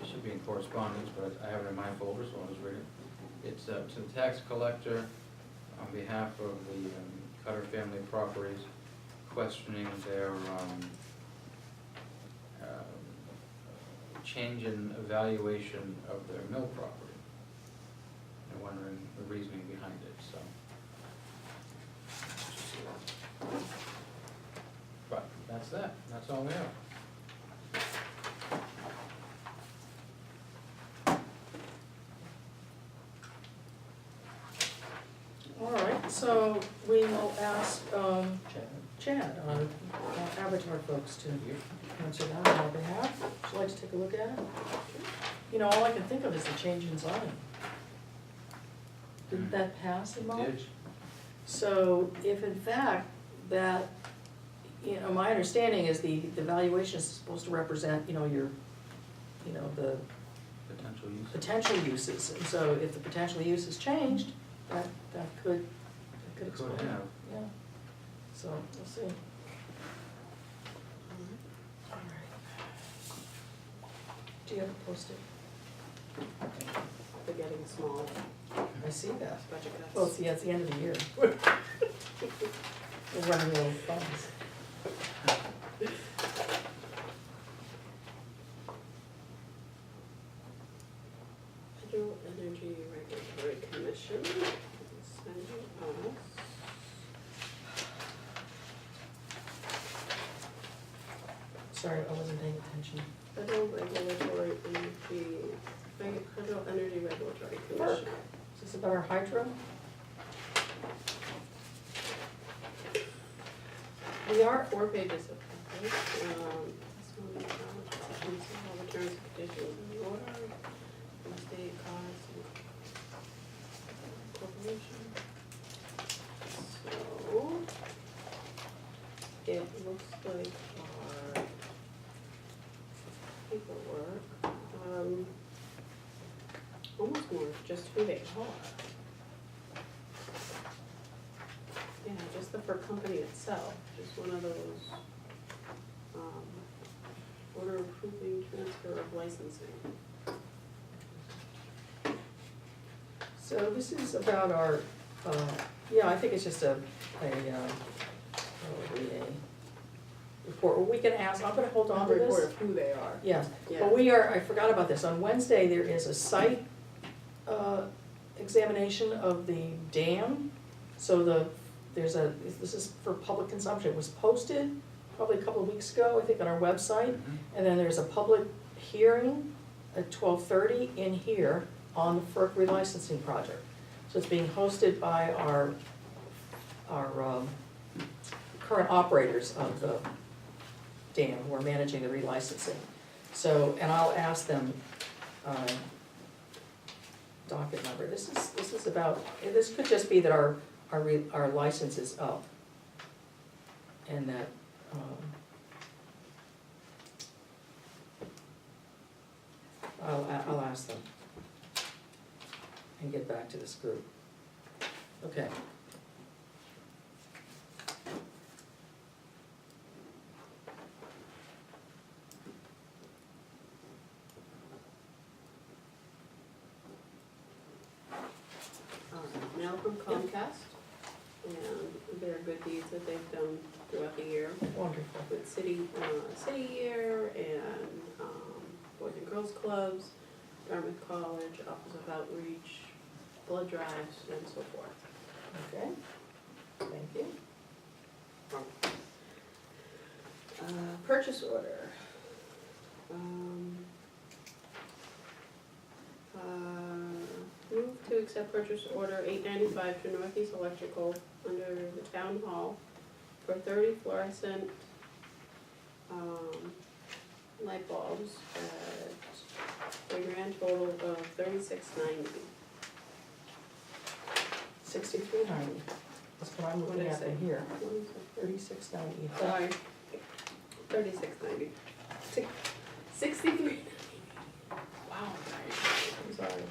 it should be in correspondence, but I have it in my folder, so I'll just read it. It's to the tax collector on behalf of the Cutter family properties, questioning their change in evaluation of their mill property. They're wondering the reasoning behind it, so. But that's that, that's all we have. All right, so we will ask Chad, our Avatar folks, to answer that on our behalf. Would you like to take a look at it? You know, all I can think of is the change in zoning. Didn't that pass in March? Did. So if in fact that, you know, my understanding is the valuation is supposed to represent, you know, your, you know, the Potential use. potential uses. And so if the potential use has changed, that could explain. Could have. Yeah, so we'll see. All right. Do you have it posted? They're getting small I see that. budget cuts. Well, see, it's the end of the year. We're running low of funds. Federal Energy Regulatory Commission, sending us. Sorry, I wasn't paying attention. Federal Regulatory Energy, Federal Energy Regulatory Commission. Is this about our hydro? We are 4 pages of paper. This one, sections of all the terms and conditions of the order, and state costs and corporation. So, it looks like our paperwork, almost more just who they are. Yeah, just the for company itself, just one of those, order approving transfer of licensing. So this is about our, yeah, I think it's just a report, or we can ask, I'm gonna hold on to this. Report of who they are. Yes, Yeah. but we are, I forgot about this, on Wednesday, there is a site, examination of the dam. So this is for public consumption, it was posted probably a couple of weeks ago, I think, on our website. And then there's a public hearing at 12:30 in here on the FERC relicensing project. So it's being hosted by our current operators of the dam who are managing the relicensing. So, and I'll ask them, docket number, this is about, this could just be that our license is up. And that, I'll ask them and get back to this group. Okay. Mail from Comcast, and their good deeds that they've done throughout the year. Wonderful. With city year and Boys and Girls Clubs, Dartmouth College, Office of Outreach, blood drives, and so forth. Okay, thank you. Purchase order. Move to accept purchase order 895 to Northeast Electrical under the town hall for 30 fluorescent light bulbs at a grand total of $36.90. 6390, that's what I'm What looking did I at say? in here, What is it? 3690. Sorry. $36.90. 63. Wow, I'm sorry.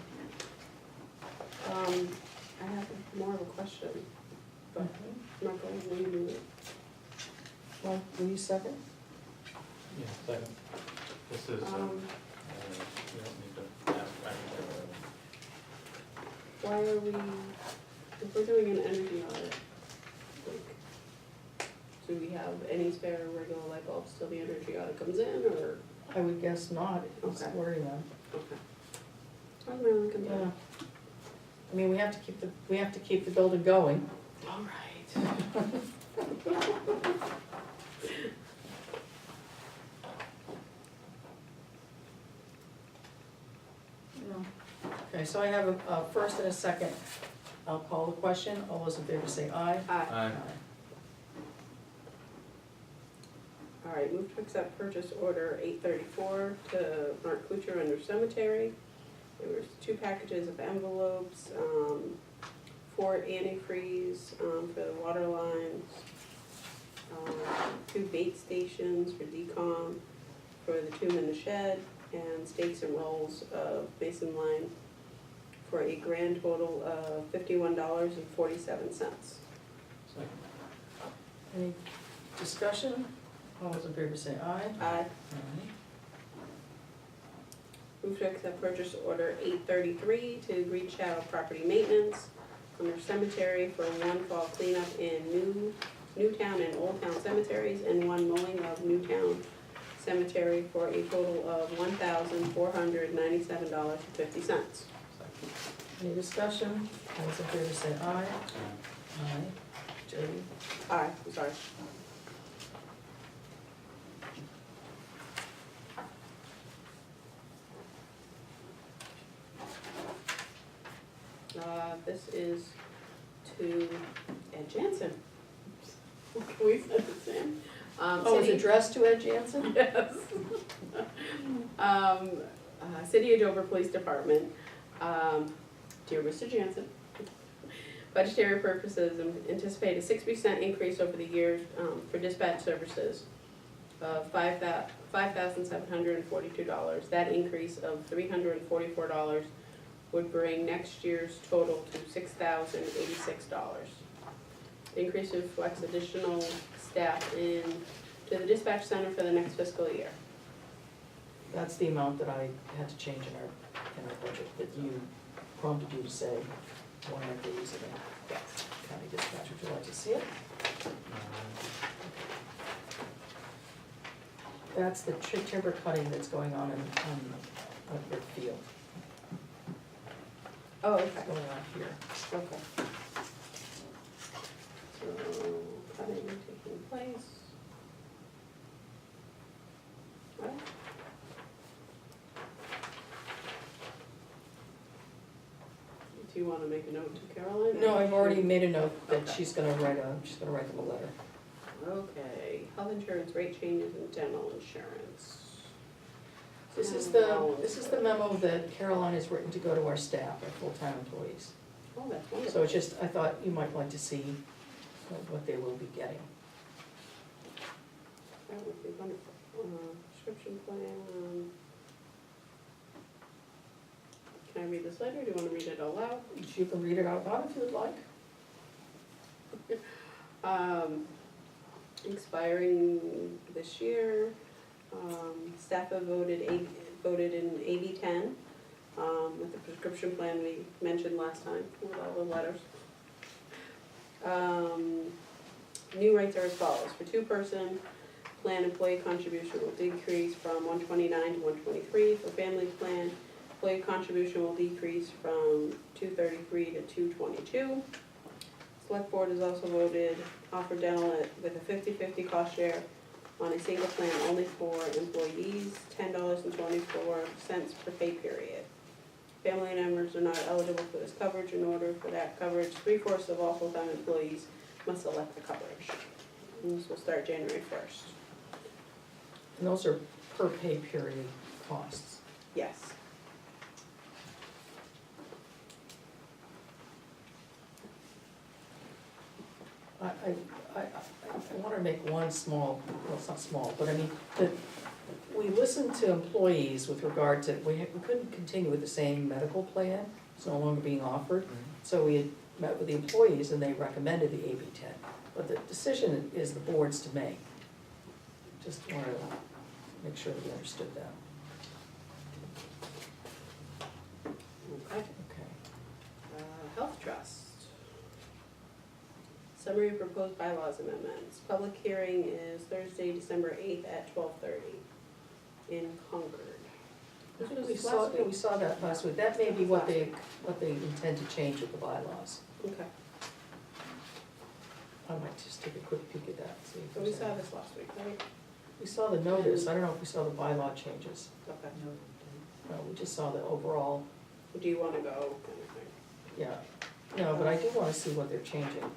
I have more of a question, but I'm not going to read it. Well, will you second? Yeah, second. This is, you don't need to ask back. Why are we, if we're doing an energy audit, like, do we have any spare regular light bulbs till the energy audit comes in, or? I would guess not, it's Okay. worrying them. Okay. I'm really concerned. Yeah. I mean, we have to keep the building going. All right. Okay, so I have a first and a second. I'll call the question. All those in favor say aye. Aye. Aye. All right, move to accept purchase order 834 to Mark Kuchar under cemetery. There was 2 packages of envelopes, 4 antifreeze for the water lines, 2 bait stations for decom for the tomb in the shed, and stakes and rolls of mason line for a grand total of $51.47. Second. Any discussion? All those in favor say aye. Aye. Aye. Move to accept purchase order 833 to Green Shadow Property Maintenance under cemetery for 1 fall cleanup in Newtown and Old Town cemeteries and 1 mowing of Newtown Cemetery for a total of $1,497.50. Any discussion? All those in favor say aye. Aye. Jody? Aye, I'm sorry. This is to Ed Jansen. What can we send it, Sam? Oh, is it addressed to Ed Jansen? Yes. City of Dover Police Department, dear Mr. Jansen, budgetary purposes, anticipate a 6% increase over the years for dispatch services of $5,742. That increase of $344 would bring next year's total to $6,086. The increase reflects additional staff to the dispatch center for the next fiscal year. That's the amount that I had to change in our budget, that you prompted you to say, one of these ago. Yes. County dispatch, would you like to see it? That's the timber cutting that's going on in Woodward Field. Oh, It's okay. going on here. Okay. So, cutting taking place. What? Do you wanna make a note to Caroline? No, I've already made a note that Okay. she's gonna write them a letter. Okay, health insurance rate changes and dental insurance. This is the memo that Caroline has written to go to our staff, our full-time employees. Oh, that's wonderful. So it's just, I thought you might like to see what they will be getting. That would be wonderful. Prescription plan. Can I read this later? Do you wanna read it out loud? You can read it out loud if you would like. Expiring this year, staff have voted in AB 10, with the prescription plan we mentioned last time, with all the letters. New rates are as follows: for 2-person plan, employee contribution will decrease from $129 to $123. For family plan, Employee contribution will decrease from 233 to 222. Select board has also voted offer dental with a 50/50 cost share on a single plan only for employees, $10.24 per pay period. Family members are not eligible for this coverage. In order for that coverage, 3/4 of all full-time employees must elect the coverage. And this will start January 1st. And those are per pay period costs. Yes. I want to make one small, well, it's not small, but I mean, that we listened to employees with regard to, we couldn't continue with the same medical plan, it's no longer being offered. So we had met with the employees and they recommended the AB 10, but the decision is the board's to make. Just wanted to make sure that we understood that. Okay. Okay. Health Trust. Summary of proposed bylaws amendments. Public hearing is Thursday, December 8th at 12:30 in Concord. This was We last saw, week. we saw that last week, that may be what they intend to change with the bylaws. Okay, I might just take a quick peek at that, see if so we there's saw any. this last week, right? We saw the notice, I don't know if we saw the bylaw changes. Okay. No, we just saw the overall, Do you wanna go kind of thing? yeah. No, but I do wanna see what they're changing.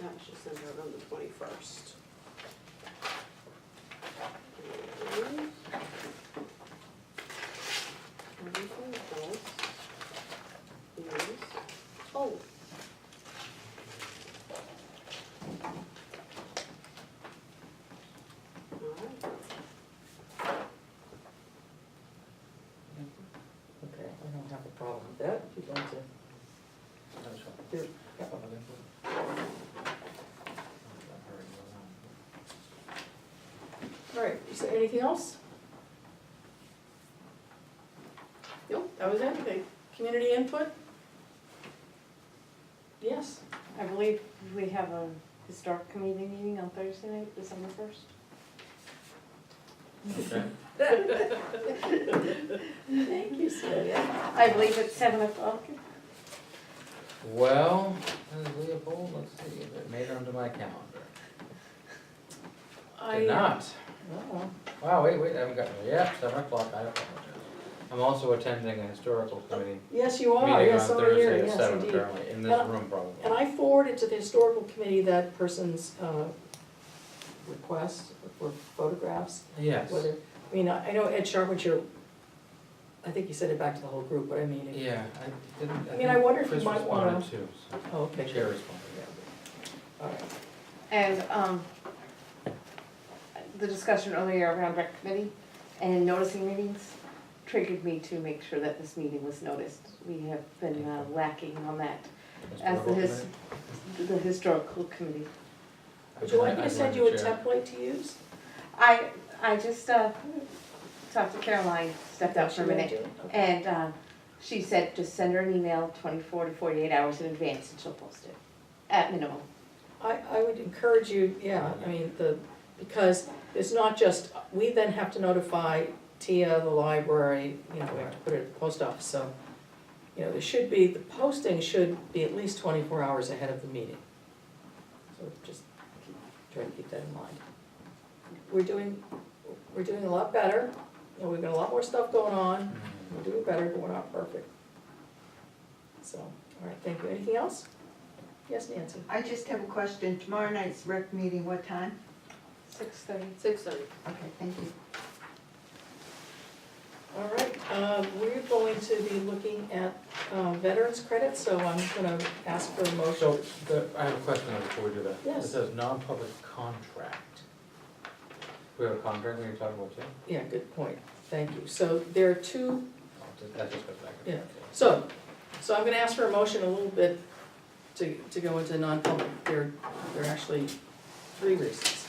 That was just sent out on the 21st. Everything else is, oh. Alright. Okay, I don't have a problem with that, if you'd like to. Here, yeah. All right, is there anything else? Nope, that was everything. Community input? Yes. I believe we have a historic committee meeting on Thursday night, December 1st. Okay. Thank you, Celia. I believe it's 7 o'clock. Well, Leopold, let's see, if it made it onto my calendar. Did not. Oh, Wow, wait, I haven't gotten there yet, 7 o'clock, I apologize. I'm also attending a historical committee yes, you are, meeting yes, on so are you, Thursday at yes, 7 indeed. apparently, in this And- room probably. And I forwarded to the historical committee that person's request for photographs, Yes, whether, I mean, I know Ed Sharpwich, I think you sent it back to the whole group, but I mean, if- yeah, I didn't, I mean, I wonder if you Chris might wanna- responded too, so, oh, okay. Chair responded. All right. And the discussion earlier around rec committee and noticing meetings triggered me to make sure that this meeting was noticed. We have been lacking on that as Historical committee? the historical committee. Would you like me to I've send been you a the chair. template to use? I just talked to Caroline, stepped out for a minute, Okay. and she said just send her an email 24 to 48 hours in advance and she'll post it, at minimum. I would encourage you, yeah, I mean, because it's not just, we then have to notify Tia, the library, you know, we have to put it at the post office, so, you know, there should be, the posting should be at least 24 hours ahead of the meeting. So just try to keep that in mind. We're doing a lot better, you know, we've got a lot more stuff going on, we're doing better, but we're not perfect. So, all right, thank you. Anything else? Yes, Nancy? I just have a question. Tomorrow night's rec meeting, what time? 6:30. 6:30. Okay, thank you. All right, we're going to be looking at veterans credits, so I'm gonna ask for a motion. So, I have a question before we do that. Yes. It says non-public contract. We have a contract we can talk about too? Yeah, good point, thank you. So there are two, That just goes back. Yeah. so I'm gonna ask for a motion a little bit to go into non-public. There are actually 3 reasons.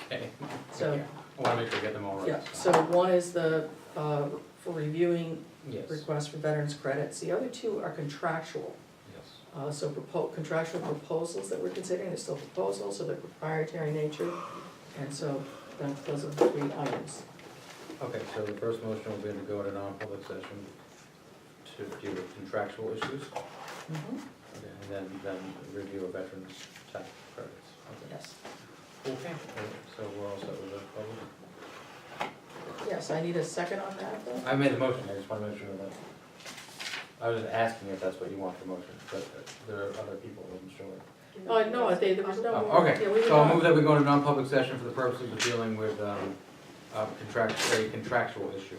Okay. So, I wanna make sure we get them all right. yeah, so one is for reviewing Yes, requests for veterans credits. The other 2 are contractual. yes. some contractual proposals that we're considering, they're still proposals, so they're proprietary nature, and so those are the 3 items. Okay, so the first motion will be to go into non-public session to deal with contractual issues, okay, and then review of veterans' tax credits. Okay. Yes. Okay, so we're all set with the public? Yes, I need a second on that, though. I made the motion, I just wanna make sure that, I was just asking if that's what you want for motion, but there are other people, I'm sure. Oh, no, there was no. Oh, okay, Yeah, we so I'll were move that we go into non-public session for the purposes of dealing with, a contractual issue.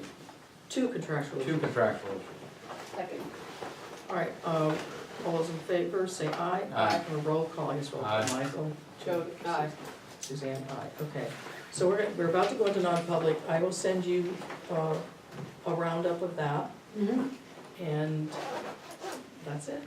2 contractual. Two contractual issues. Second. All right, all those in favor, say aye. Aye. Or roll call, I guess roll call. Aye. Michael? Joe, aye. Suzanne, aye, okay. So we're about to go into non-public. I will send you a roundup of that, and that's it.